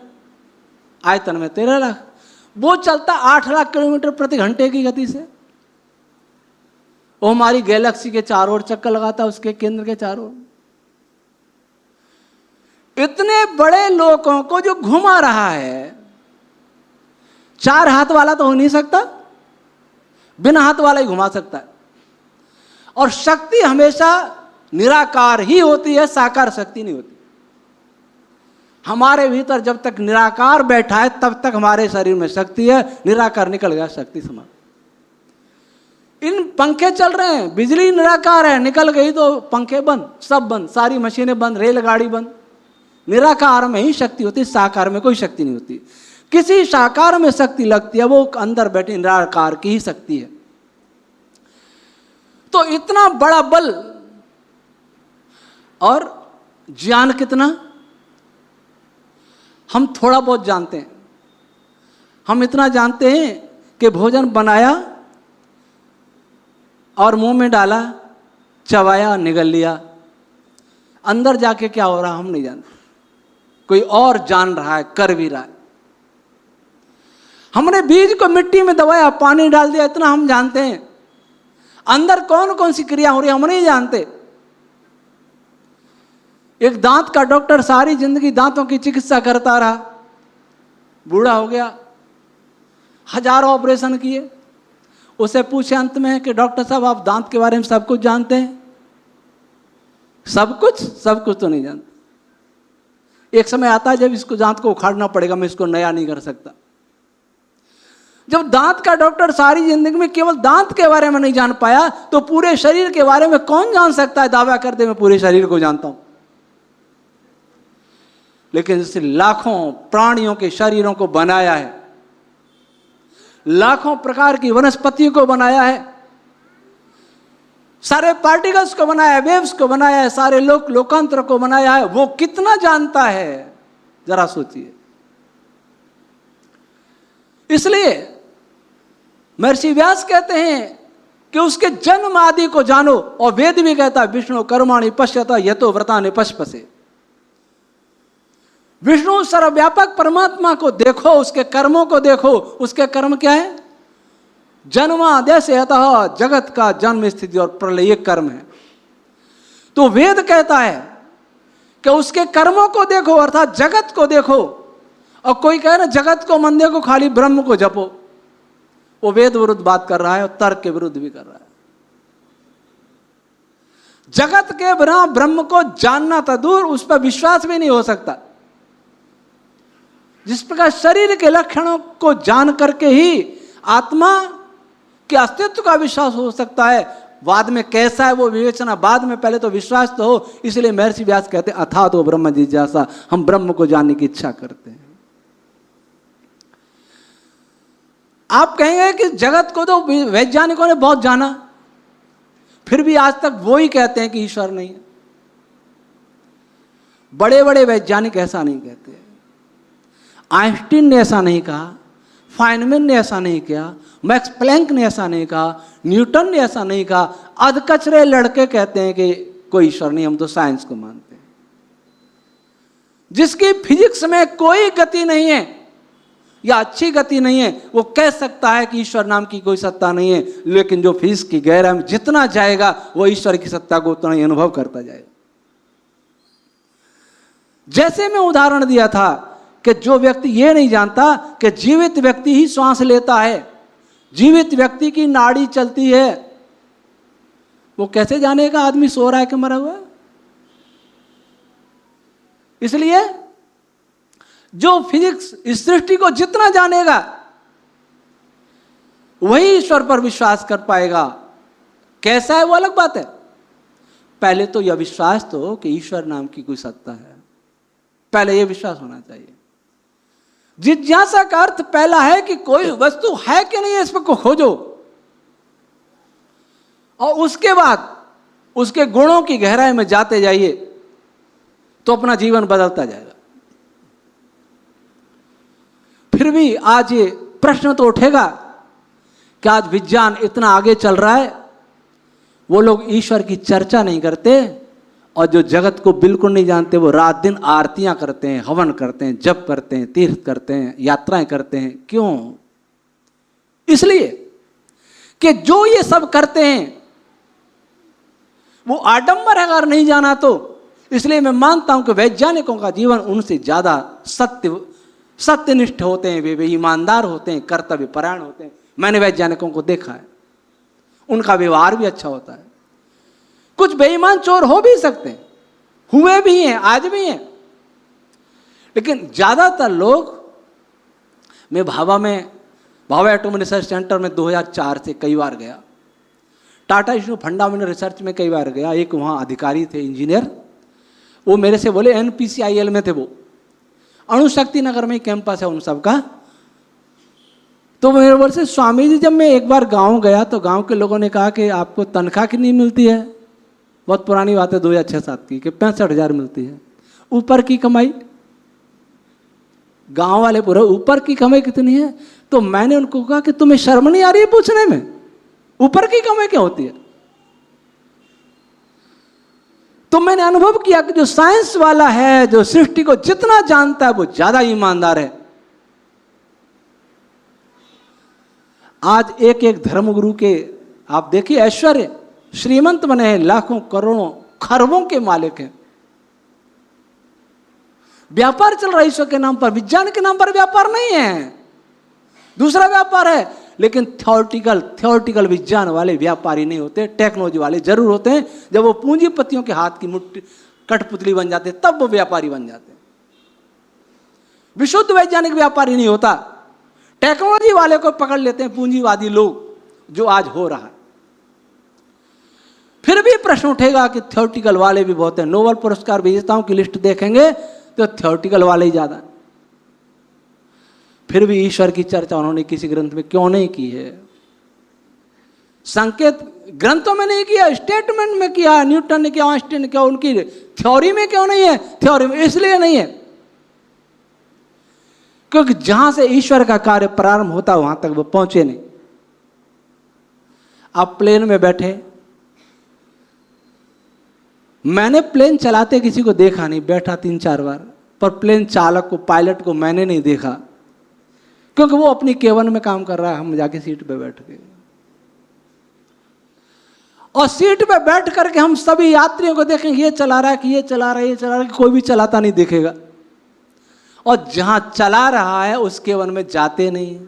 आयतन में 13 लाख। वो चलता 8 लाख किलोमीटर प्रति घंटे की गति से। वो हमारी गैलेक्सी के 4 ओर चक्कर लगाता है, उसके केंद्र के 4 ओर। इतने बड़े लोगों को जो घुमा रहा है, 4 हाथ वाला तो हो नहीं सकता, बिना हाथ वाला ही घुमा सकता है। और शक्ति हमेशा निराकार ही होती है, साकार शक्ति नहीं होती। हमारे भीतर जब तक निराकार बैठा है तब तक हमारे शरीर में शक्ति है, निराकार निकल गया शक्ति समाप्त। इन पंखे चल रहे हैं, बिजली निराकार है, निकल गई तो पंखे बंद, सब बंद, सारी मशीनें बंद, रेलगाड़ी बंद। निराकार में ही शक्ति होती है, साकार में कोई शक्ति नहीं होती। किसी साकार में शक्ति लगती है, वो अंदर बैठी निराकार की ही शक्ति है। तो इतना बड़ा बल और ज्ञान कितना, हम थोड़ा बहुत जानते हैं। हम इतना जानते हैं कि भोजन बनाया और मुंह में डाला, चबाया, निगल लिया। अंदर जाके क्या हो रहा हम नहीं जानते, कोई और जान रहा है, कर भी रहा है। हमने बीज को मिट्टी में दबाया, पानी डाल दिया, इतना हम जानते हैं। अंदर कौन कौन सी क्रिया हो रही है हम नहीं जानते। एक दांत का डॉक्टर सारी जिंदगी दांतों की चिकित्सा करता रहा, बूढ़ा हो गया, हजारों ऑपरेशन किए। उसे पूछे अंत में कि डॉक्टर साहब आप दांत के बारे में सब कुछ जानते हैं? सब कुछ तो नहीं जानते। एक समय आता है जब इसको दांत को उखाड़ना पड़ेगा, मैं इसको नया नहीं कर सकता। जब दांत का डॉक्टर सारी जिंदगी में केवल दांत के बारे में नहीं जान पाया, तो पूरे शरीर के बारे में कौन जान सकता है? दावा कर दे मैं पूरे शरीर को जानता हूं। लेकिन जैसे लाखों प्राणियों के शरीरों को बनाया है, लाखों प्रकार की वनस्पतियों को बनाया है, सारे पार्टिकल्स को बनाया है, वेव्स को बनाया है, सारे लोकांतर को बनाया है, वो कितना जानता है जरा सोचिए। इसलिए महर्षि व्यास कहते हैं कि उसके जन्म आदि को जानो। और वेद भी कहता है विष्णु कर्माणि पश्यत यतो व्रतानि पश्पसे। विष्णु सर्वव्यापक परमात्मा को देखो, उसके कर्मों को देखो। उसके कर्म क्या है? जन्माद्यस्य अतः जगत का जन्म, स्थिति और प्रलय कर्म है। तो वेद कहता है कि उसके कर्मों को देखो, अर्थात जगत को देखो। और कोई कहे ना जगत को मन देखो, खाली ब्रह्म को जपो, वो वेद विरुद्ध बात कर रहा है और तर्क के विरुद्ध भी कर रहा है। जगत के बिना ब्रह्म को जानना तो दूर, उस पर विश्वास भी नहीं हो सकता। जिस प्रकार शरीर के लक्षणों को जान करके ही आत्मा के अस्तित्व का विश्वास हो सकता है। बाद में कैसा है वो विवेचना बाद में, पहले तो विश्वास तो हो। इसलिए महर्षि व्यास कहते हैं अथा तो ब्रह्म जिज्ञासा, हम ब्रह्म को जानने की इच्छा करते हैं। आप कहेंगे कि जगत को तो वैज्ञानिकों ने बहुत जाना, फिर भी आज तक वो ही कहते हैं कि ईश्वर नहीं है। बड़े बड़े वैज्ञानिक ऐसा नहीं कहते। आइंस्टीन ने ऐसा नहीं कहा, फाइनमैन ने ऐसा नहीं किया, मैक्स प्लैंक ने ऐसा नहीं कहा, न्यूटन ने ऐसा नहीं कहा। अधकचरे लड़के कहते हैं कि कोई ईश्वर नहीं, हम तो साइंस को मानते हैं। जिसकी फिजिक्स में कोई गति नहीं है या अच्छी गति नहीं है, वो कह सकता है कि ईश्वर नाम की कोई सत्ता नहीं है। लेकिन जो फिजिक्स की गहराई में जितना जाएगा वो ईश्वर की सत्ता को उतना ही अनुभव करता जाएगा। जैसे मैं उदाहरण दिया था कि जो व्यक्ति ये नहीं जानता कि जीवित व्यक्ति ही श्वास लेता है, जीवित व्यक्ति की नाड़ी चलती है, वो कैसे जानेगा आदमी सो रहा है कि मरा हुआ है? इसलिए जो फिजिक्स इस सृष्टि को जितना जानेगा वही ईश्वर पर विश्वास कर पाएगा। कैसा है वो अलग बात है। पहले तो यह विश्वास तो हो कि ईश्वर नाम की कोई सत्ता है। पहले यह विश्वास होना चाहिए। जिज्ञासा का अर्थ पहला है कि कोई वस्तु है कि नहीं है, इस पर को खोजो, और उसके बाद उसके गुणों की गहराई में जाते जाइए तो अपना जीवन बदलता जाएगा। फिर भी आज ये प्रश्न तो उठेगा कि आज विज्ञान इतना आगे चल रहा है, वो लोग ईश्वर की चर्चा नहीं करते, और जो जगत को बिल्कुल नहीं जानते वो रात दिन आरतियां करते हैं, हवन करते हैं, जप करते हैं, तीर्थ करते हैं, यात्राएं करते हैं। क्यों? इसलिए कि जो ये सब करते हैं वो आडंबर है, अगर नहीं जाना तो। इसलिए मैं मानता हूं कि वैज्ञानिकों का जीवन उनसे ज्यादा सत्यनिष्ठ होते हैं, वे ईमानदार होते हैं, कर्तव्य परायण होते हैं। मैंने वैज्ञानिकों को देखा है, उनका व्यवहार भी अच्छा होता है। कुछ बेईमान चोर हो भी सकते हैं, हुए भी हैं, आज भी हैं, लेकिन ज्यादातर लोग, मैं भाभा एटॉमिक रिसर्च सेंटर में 2004 से कई बार गया, टाटा इंस्टीट्यूट फंडामेंटल रिसर्च में कई बार गया। एक वहाँ अधिकारी थे, इंजीनियर, वो मेरे से बोले, NPCIL में थे वो, अणुशक्ति नगर में कैंपस है उन सब का। तो मेरे बोल से, स्वामी जी जब मैं एक बार गांव गया तो गांव के लोगों ने कहा कि आपको तनख्वाह कितनी मिलती है? बहुत पुरानी बात है, 2006-07 की, कि 65,000 मिलती है। ऊपर की कमाई, गांव वाले पूरे, ऊपर की कमाई कितनी है? तो मैंने उनको कहा कि तुम्हें शर्म नहीं आ रही है पूछने में, ऊपर की कमाई क्या होती है? तो मैंने अनुभव किया कि जो साइंस वाला है, जो सृष्टि को जितना जानता है, वो ज्यादा ईमानदार है। आज एक एक धर्मगुरु के आप देखिए ऐश्वर्य, श्रीमंत बने हैं, लाखों करोड़ों खरबों के मालिक हैं। व्यापार चल रहा है ईश्वर के नाम पर, विज्ञान के नाम पर व्यापार नहीं है, दूसरा व्यापार है। लेकिन थ्योरेटिकल विज्ञान वाले व्यापारी नहीं होते, टेक्नोलॉजी वाले जरूर होते हैं। जब वो पूंजीपतियों के हाथ की मुट्ठी कठपुतली बन जाते तब वो व्यापारी बन जाते हैं। विशुद्ध वैज्ञानिक व्यापारी नहीं होता, टेक्नोलॉजी वाले को पकड़ लेते हैं पूंजीवादी लोग, जो आज हो रहा है। फिर भी प्रश्न उठेगा कि थ्योरेटिकल वाले भी बहुत हैं। नोबेल पुरस्कार विजेताओं की लिस्ट देखेंगे तो थ्योरेटिकल वाले ही ज्यादा। फिर भी ईश्वर की चर्चा उन्होंने किसी ग्रंथ में क्यों नहीं की है? संकेत ग्रंथों में नहीं किया, स्टेटमेंट में किया, न्यूटन ने किया, आइंस्टाइन ने किया, उनकी थ्योरी में क्यों नहीं है? थ्योरी में इसलिए नहीं है क्योंकि जहां से ईश्वर का कार्य प्रारंभ होता वहां तक वो पहुंचे नहीं। आप प्लेन में बैठे, मैंने प्लेन चलाते किसी को देखा नहीं, बैठा 3-4 बार, पर प्लेन चालक को, पायलट को मैंने नहीं देखा, क्योंकि वो अपनी केबिन में काम कर रहा है, हम जाके सीट पे बैठ गए। और सीट पे बैठ करके हम सभी यात्रियों को देखें, ये चला रहा है कि ये चला रहा है, ये चला रहा है, कोई भी चलाता नहीं दिखेगा। और जहां चला रहा है उस केबिन में जाते नहीं।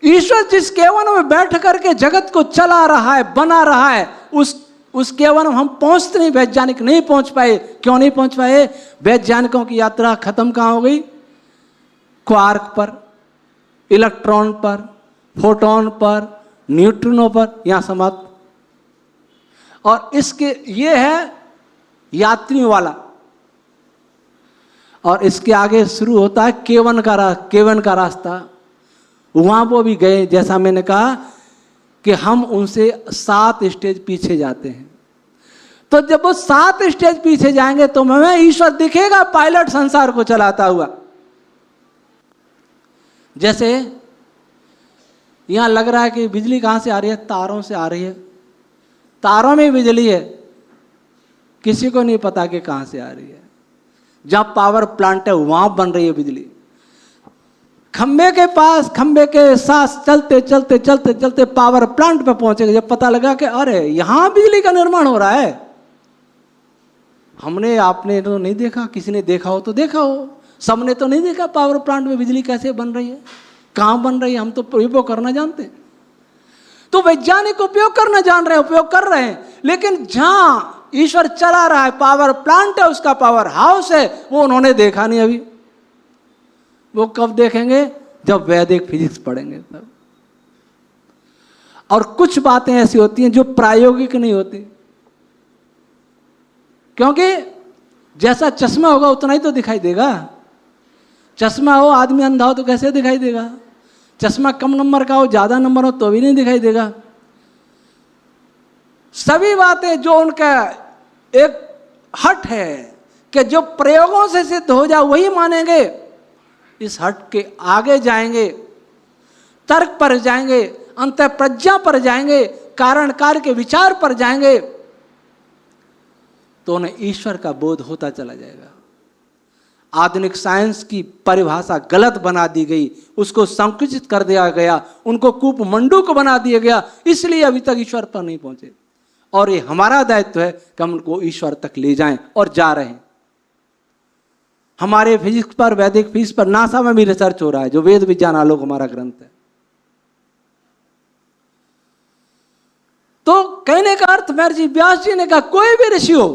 ईश्वर जिस केबिन में बैठ करके जगत को चला रहा है, बना रहा है, उस केबिन में हम पहुंचते नहीं। वैज्ञानिक नहीं पहुंच पाए। क्यों नहीं पहुंच पाए? वैज्ञानिकों की यात्रा खत्म कहां हो गई? क्वार्क पर, इलेक्ट्रॉन पर, फोटोन पर, न्यूट्रिनो पर, यहां समाप्त। और इसके ये है यात्रियों वाला, और इसके आगे शुरू होता है केबिन का रास्ता। वहां वो भी गए, जैसा मैंने कहा कि हम उनसे 7 स्टेज पीछे जाते हैं। तो जब वो 7 स्टेज पीछे जाएंगे तो हमें ईश्वर दिखेगा, पायलट संसार को चलाता हुआ। जैसे यहां लग रहा है कि बिजली कहां से आ रही है? तारों से आ रही है। तारों में बिजली है, किसी को नहीं पता कि कहां से आ रही है। जहां पावर प्लांट है वहां बन रही है बिजली। खंबे के पास, खंबे के साथ चलते चलते चलते चलते पावर प्लांट पे पहुंचेगा, जब पता लगा कि अरे यहां बिजली का निर्माण हो रहा है। हमने, आपने तो नहीं देखा, किसी ने देखा हो तो देखा हो, सबने तो नहीं देखा पावर प्लांट में बिजली कैसे बन रही है, कहां बन रही है। हम तो उपयोग करना जानते हैं। तो वैज्ञानिक उपयोग करना जान रहे हैं, उपयोग कर रहे हैं, लेकिन जहां ईश्वर चला रहा है, पावर प्लांट है, उसका पावर हाउस है, वो उन्होंने देखा नहीं अभी। वो कब देखेंगे? जब वैदिक फिजिक्स पढ़ेंगे तब। और कुछ बातें ऐसी होती हैं जो प्रायोगिक नहीं होती, क्योंकि जैसा चश्मा होगा उतना ही तो दिखाई देगा। चश्मा हो, आदमी अंधा हो तो कैसे दिखाई देगा? चश्मा कम नंबर का हो, ज्यादा नंबर हो तो भी नहीं दिखाई देगा। सभी बातें जो उनका एक हट है कि जो प्रयोगों से सिद्ध हो जाए वही मानेंगे, इस हट के आगे जाएंगे, तर्क पर जाएंगे, अंतः प्रज्ञा पर जाएंगे, कारण कार्य के विचार पर जाएंगे, तो उन्हें ईश्वर का बोध होता चला जाएगा। आधुनिक साइंस की परिभाषा गलत बना दी गई, उसको संकुचित कर दिया गया, उनको कूपमंडूक बना दिया गया, इसलिए अभी तक ईश्वर पर नहीं पहुंचे। और ये हमारा दायित्व है कि हम उनको ईश्वर तक ले जाएं, और जा रहे हैं। हमारे फिजिक्स पर, वैदिक फिजिक्स पर नासा में भी रिसर्च हो रहा है, जो वेद विज्ञान आलोक हमारा ग्रंथ है। तो कहने का अर्थ महर्षि व्यास जी ने कहा, कोई भी ऋषि हो,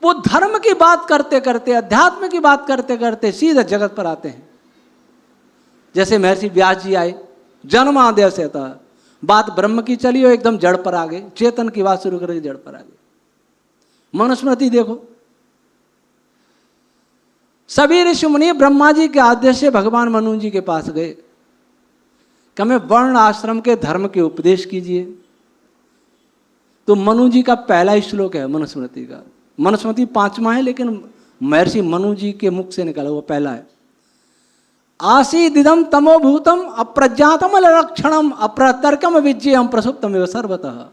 वो धर्म की बात करते करते, अध्यात्म की बात करते करते सीधे जगत पर आते हैं। जैसे महर्षि व्यास जी आए, जन्माद्य से था, बात ब्रह्म की चली और एकदम जड़ पर आ गए, चेतन की बात शुरू करके जड़ पर आ गए। मनुस्मृति देखो, सभी ऋषि मुनि ब्रह्मा जी के आदेश से भगवान मनु जी के पास गए कि हमें वर्ण आश्रम के धर्म के उपदेश कीजिए। तो मनु जी का पहला ही श्लोक है मनुस्मृति का। मनुस्मृति 5वां है, लेकिन महर्षि मनु जी के मुख से निकला हुआ पहला है। आसीदिदम तमोभूतम अप्रज्ञातम लक्षणम अप्रतर्कम विज्ञेयम प्रसुप्तम सर्वतः।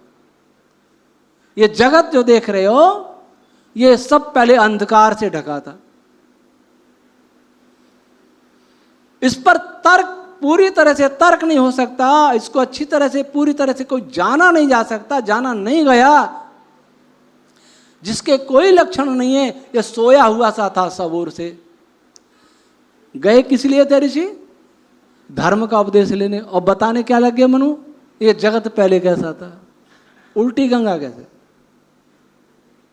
ये जगत जो देख रहे हो, ये सब पहले अंधकार से ढका था। इस पर तर्क, पूरी तरह से तर्क नहीं हो सकता, इसको अच्छी तरह से, पूरी तरह से कोई जाना नहीं जा सकता, जाना नहीं गया। जिसके कोई लक्षण नहीं है, ये सोया हुआ सा था सब ओर से। गए किस लिए थे ऋषि? धर्म का उपदेश लेने। और बताने क्या लग गए मनु? ये जगत पहले कैसा था, उल्टी गंगा कैसे?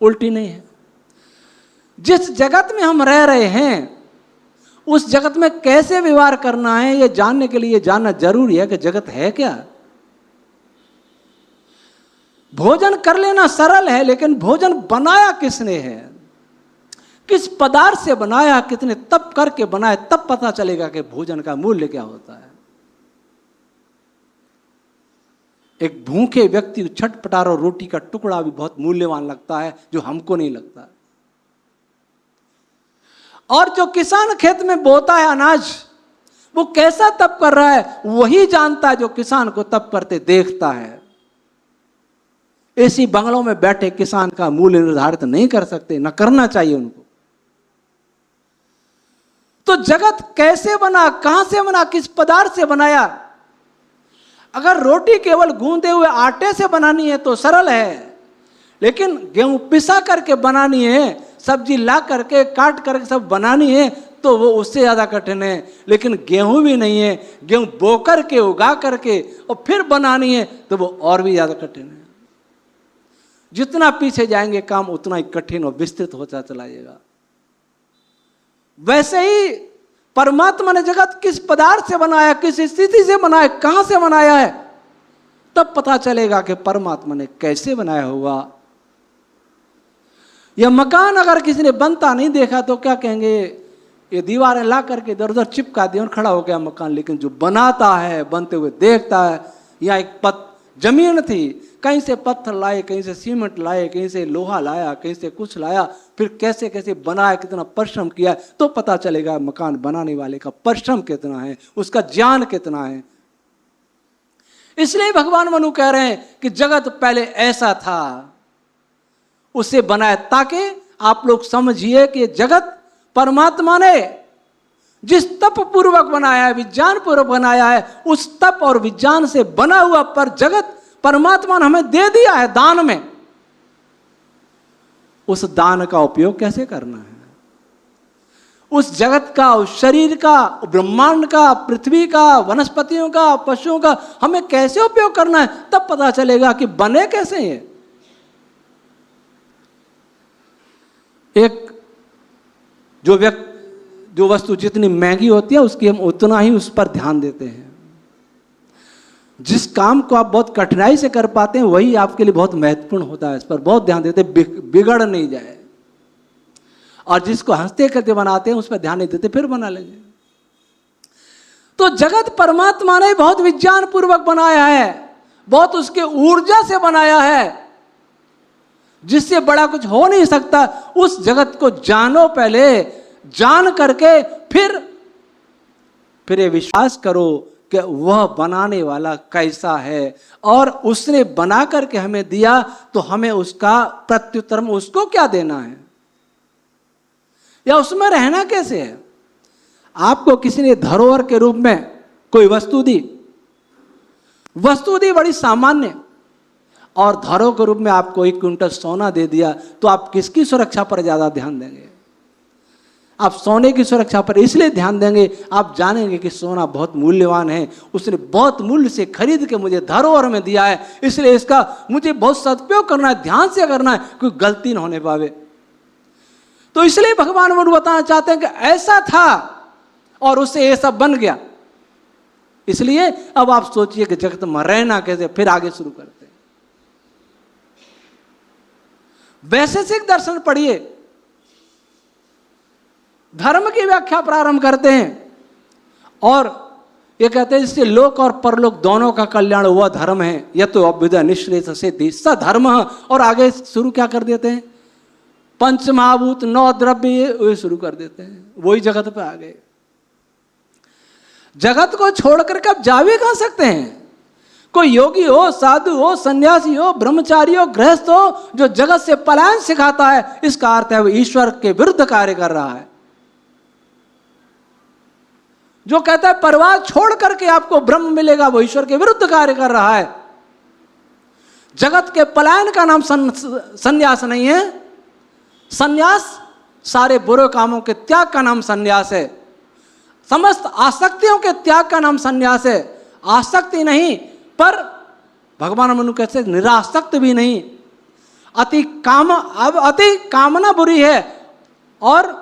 उल्टी नहीं है। जिस जगत में हम रह रहे हैं, उस जगत में कैसे व्यवहार करना है, ये जानने के लिए जानना जरूरी है कि जगत है क्या। भोजन कर लेना सरल है, लेकिन भोजन बनाया किसने है, किस पदार्थ से बनाया, कितने तप करके बनाया, तब पता चलेगा कि भोजन का मूल्य क्या होता है। एक भूखे व्यक्ति को छटपटार और रोटी का टुकड़ा भी बहुत मूल्यवान लगता है, जो हमको नहीं लगता। और जो किसान खेत में बोता है अनाज, वो कैसा तप कर रहा है वही जानता है जो किसान को तप करते देखता है। ऐसी बंगलों में बैठे किसान का मूल्य निर्धारित नहीं कर सकते, न करना चाहिए उनको। तो जगत कैसे बना, कहां से बना, किस पदार्थ से बनाया? अगर रोटी केवल गूंदे हुए आटे से बनानी है तो सरल है, लेकिन गेहूं पिसा करके बनानी है, सब्जी ला करके काट करके सब बनानी है, तो वो उससे ज्यादा कठिन है। लेकिन गेहूं भी नहीं है, गेहूं बो करके, उगा करके और फिर बनानी है, तो वो और भी ज्यादा कठिन है। जितना पीछे जाएंगे काम, उतना ही कठिन और विस्तृत होता चला जाएगा। वैसे ही परमात्मा ने जगत किस पदार्थ से बनाया, किस स्थिति से बनाया, कहां से बनाया है, तब पता चलेगा कि परमात्मा ने कैसे बनाया होगा। यह मकान अगर किसी ने बनता नहीं देखा तो क्या कहेंगे, ये दीवारें ला करके इधर उधर चिपका दी और खड़ा हो गया मकान। लेकिन जो बनाता है, बनते हुए देखता है, यहाँ एक जमीन थी, कहीं से पत्थर लाए, कहीं से सीमेंट लाए, कहीं से लोहा लाया, कहीं से कुछ लाया, फिर कैसे कैसे बनाया, कितना परिश्रम किया, तो पता चलेगा मकान बनाने वाले का परिश्रम कितना है, उसका ज्ञान कितना है। इसलिए भगवान मनु कह रहे हैं कि जगत पहले ऐसा था, उसे बनाया, ताकि आप लोग समझिए कि जगत परमात्मा ने जिस तप पूर्वक बनाया है, विज्ञान पूर्वक बनाया है, उस तप और विज्ञान से बना हुआ पर जगत परमात्मा ने हमें दे दिया है दान में। उस दान का उपयोग कैसे करना है, उस जगत का, उस शरीर का, ब्रह्मांड का, पृथ्वी का, वनस्पतियों का, पशुओं का हमें कैसे उपयोग करना है, तब पता चलेगा कि बने कैसे हैं। एक जो वस्तु जितनी महंगी होती है, उसकी हम उतना ही उस पर ध्यान देते हैं। जिस काम को आप बहुत कठिनाई से कर पाते हैं वही आपके लिए बहुत महत्वपूर्ण होता है, इस पर बहुत ध्यान देते, बिगड़ नहीं जाए। और जिसको हंसते खेलते बनाते हैं उस पर ध्यान नहीं देते, फिर बना लेंगे। तो जगत परमात्मा ने बहुत विज्ञान पूर्वक बनाया है, बहुत उसके ऊर्जा से बनाया है, जिससे बड़ा कुछ हो नहीं सकता। उस जगत को जानो पहले, जान करके फिर ये विश्वास करो कि वह बनाने वाला कैसा है और उसने बना करके हमें दिया, तो हमें उसका प्रत्युत्तर में उसको क्या देना है या उसमें रहना कैसे है। आपको किसी ने धरोहर के रूप में कोई वस्तु दी बड़ी सामान्य, और धरोहर के रूप में आपको 1 क्विंटल सोना दे दिया, तो आप किसकी सुरक्षा पर ज्यादा ध्यान देंगे? आप सोने की सुरक्षा पर इसलिए ध्यान देंगे, आप जानेंगे कि सोना बहुत मूल्यवान है, उसने बहुत मूल्य से खरीद के मुझे धरोहर में दिया है, इसलिए इसका मुझे बहुत सदुपयोग करना है, ध्यान से करना है, कोई गलती ना होने पावे। तो इसलिए भगवान मुझे बताना चाहते हैं कि ऐसा था और उससे ये सब बन गया। इसलिए अब आप सोचिए कि जगत में रहना कैसे, फिर आगे शुरू करते हैं। वैशेषिक दर्शन पढ़िए, धर्म की व्याख्या प्रारंभ करते हैं और ये कहते हैं इससे लोक और परलोक दोनों का कल्याण हुआ धर्म है, यह तो अभ्युदय निश्रेष सिद्धि स धर्म। और आगे शुरू क्या कर देते हैं? पंच महाभूत 9 द्रव्य ये शुरू कर देते हैं, वही जगत पे आ गए। जगत को छोड़कर के अब जा भी कहां सकते हैं? कोई योगी हो, साधु हो, सन्यासी हो, ब्रह्मचारी हो, गृहस्थ हो, जो जगत से पलायन सिखाता है, इसका अर्थ है वो ईश्वर के विरुद्ध कार्य कर रहा है। जो कहता है परिवार छोड़ करके आपको ब्रह्म मिलेगा, वो ईश्वर के विरुद्ध कार्य कर रहा है। जगत के पलायन का नाम संन्यास नहीं है। संन्यास सारे बुरे कामों के त्याग का नाम संन्यास है। समस्त आसक्तियों के त्याग का नाम संन्यास है। आसक्ति नहीं, पर भगवान मनु कहते निरासक्त भी नहीं। अति कामना बुरी है, और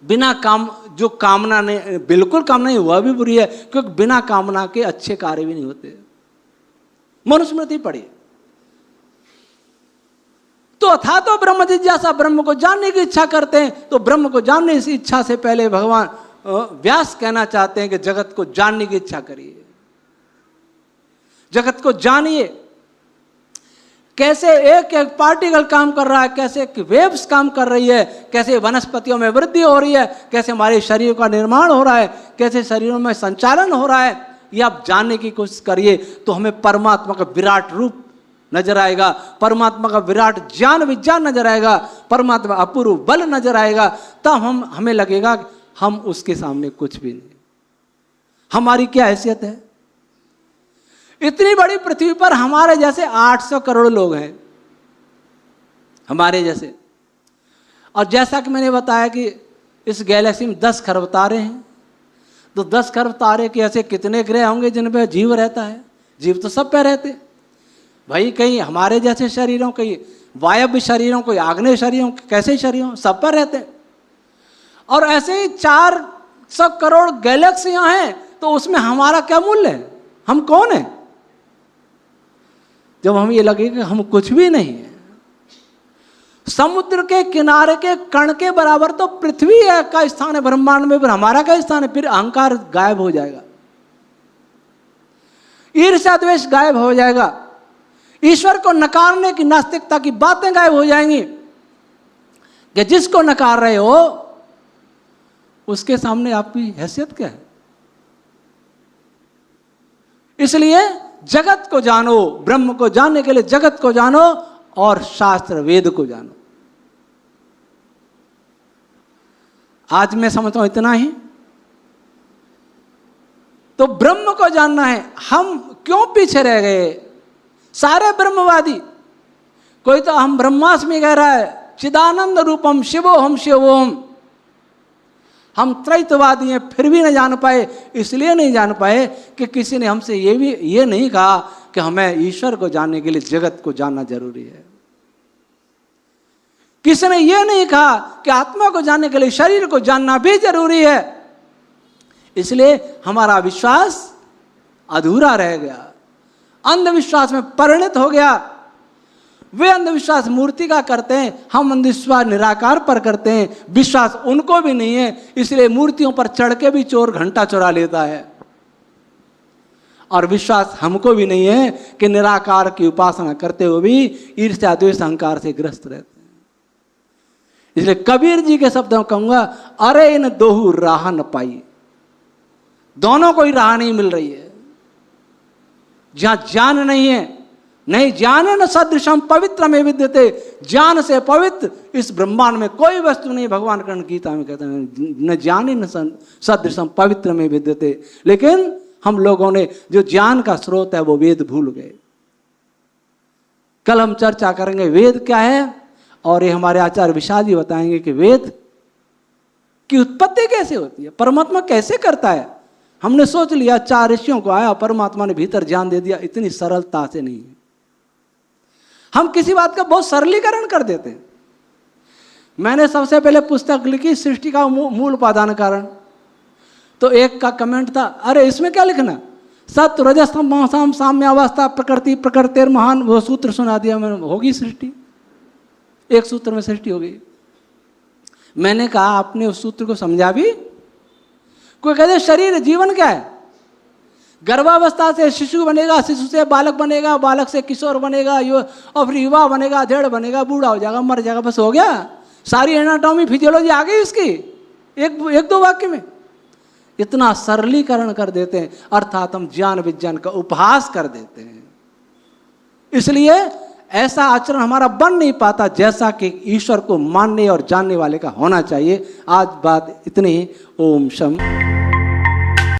बिना काम जो कामना नहीं, बिल्कुल कामना नहीं, वह भी बुरी है, क्योंकि बिना कामना के अच्छे कार्य भी नहीं होते। मनुस्मृति पढ़िए। तो अथा तो ब्रह्म जिज्ञासा, ब्रह्म को जानने की इच्छा करते हैं, तो ब्रह्म को जानने की इच्छा से पहले भगवान व्यास कहना चाहते हैं कि जगत को जानने की इच्छा करिए, जगत को जानिए, कैसे एक एक पार्टिकल काम कर रहा है, कैसे एक वेव्स काम कर रही है, कैसे वनस्पतियों में वृद्धि हो रही है, कैसे हमारे शरीर का निर्माण हो रहा है, कैसे शरीरों में संचालन हो रहा है। ये आप जानने की कोशिश करिए, तो हमें परमात्मा का विराट रूप नजर आएगा, परमात्मा का विराट ज्ञान विज्ञान नजर आएगा, परमात्मा अपूर्व बल नजर आएगा। तब हमें लगेगा हम उसके सामने कुछ भी नहीं, हमारी क्या हैसियत है। इतनी बड़ी पृथ्वी पर हमारे जैसे 800 करोड़ लोग हैं, हमारे जैसे। और जैसा कि मैंने बताया कि इस गैलेक्सी में 10 खरब तारे हैं, तो 10 खरब तारे के ऐसे कितने ग्रह होंगे जिन पे जीव रहता है? जीव तो सब पे रहते भाई, कहीं हमारे जैसे शरीरों, कहीं वायव्य शरीरों, कोई आग्नेय शरीरों, कैसे शरीरों, सब पर रहते। और ऐसे ही 400 करोड़ गैलेक्सियां हैं, तो उसमें हमारा क्या मूल्य है? हम कौन है? जब हम ये लगे कि हम कुछ भी नहीं है। समुद्र के किनारे के कण के बराबर तो पृथ्वी का स्थान है ब्रह्मांड में, फिर हमारा क्या स्थान है? फिर अहंकार गायब हो जाएगा, ईर्ष्या द्वेष गायब हो जाएगा, ईश्वर को नकारने की नास्तिकता की बातें गायब हो जाएंगी। कि जिसको नकार रहे हो उसके सामने आपकी हैसियत क्या है? इसलिए जगत को जानो, ब्रह्म को जानने के लिए जगत को जानो और शास्त्र वेद को जानो। आज मैं समझता हूं इतना ही। तो ब्रह्म को जानना है। हम क्यों पीछे रह गए? सारे ब्रह्मवादी, कोई तो हम ब्रह्मास्मि कह रहा है, चिदानंद रूपम शिवोहम शिवोहम। हम त्रैतवादी हैं, फिर भी नहीं जान पाए। इसलिए नहीं जान पाए कि किसी ने हमसे ये नहीं कहा कि हमें ईश्वर को जानने के लिए जगत को जानना जरूरी है। किसी ने यह नहीं कहा कि आत्मा को जानने के लिए शरीर को जानना भी जरूरी है। इसलिए हमारा विश्वास अधूरा रह गया, अंधविश्वास में परिणत हो गया। वे अंधविश्वास मूर्ति का करते हैं, हम अंधविश्वास निराकार पर करते हैं। विश्वास उनको भी नहीं है, इसलिए मूर्तियों पर चढ़ के भी चोर घंटा चुरा लेता है। और विश्वास हमको भी नहीं है कि निराकार की उपासना करते हुए भी ईर्ष्या द्वेष अहंकार से ग्रस्त रहते हैं। इसलिए कबीर जी के शब्दों में कहूंगा, अरे इन दोहू राह न पाई। दोनों को ही राह नहीं मिल रही है। जहां ज्ञान नहीं है, नहीं ज्ञान न सदृशम पवित्र में विद्यते, ज्ञान से पवित्र इस ब्रह्मांड में कोई वस्तु नहीं। भगवान कृष्ण गीता में कहते हैं, न ज्ञान न सदृशम पवित्र में विद्यते। लेकिन हम लोगों ने जो ज्ञान का स्रोत है वो वेद भूल गए। कल हम चर्चा करेंगे वेद क्या है, और ये हमारे आचार्य विशाल जी बताएंगे कि वेद की उत्पत्ति कैसे होती है, परमात्मा कैसे करता है। हमने सोच लिया 4 ऋषियों को आया, परमात्मा ने भीतर ज्ञान दे दिया। इतनी सरलता से नहीं है। हम किसी बात का बहुत सरलीकरण कर देते हैं। मैंने सबसे पहले पुस्तक लिखी सृष्टि का मूल उपादान कारण, तो एक का कमेंट था, अरे इसमें क्या लिखना, सत्य रजस्तम महासाम साम्यावस्था प्रकृति प्रकृतिर महान, वो सूत्र सुना दिया मैंने, होगी सृष्टि, एक सूत्र में सृष्टि हो गई। मैंने कहा आपने उस सूत्र को समझा भी? कोई कहते शरीर जीवन क्या है, गर्भावस्था से शिशु बनेगा, शिशु से बालक बनेगा, बालक से किशोर बनेगा, और फिर युवा बनेगा, अधेड़ बनेगा, बूढ़ा हो जाएगा, मर जाएगा, बस हो गया। सारी एनाटॉमी फिजियोलॉजी आ गई इसकी एक दो वाक्य में। इतना सरलीकरण कर देते हैं, अर्थात हम ज्ञान विज्ञान का उपहास कर देते हैं। इसलिए ऐसा आचरण हमारा बन नहीं पाता जैसा कि ईश्वर को मानने और जानने वाले का होना चाहिए। आज बात इतनी ही। ओम शम।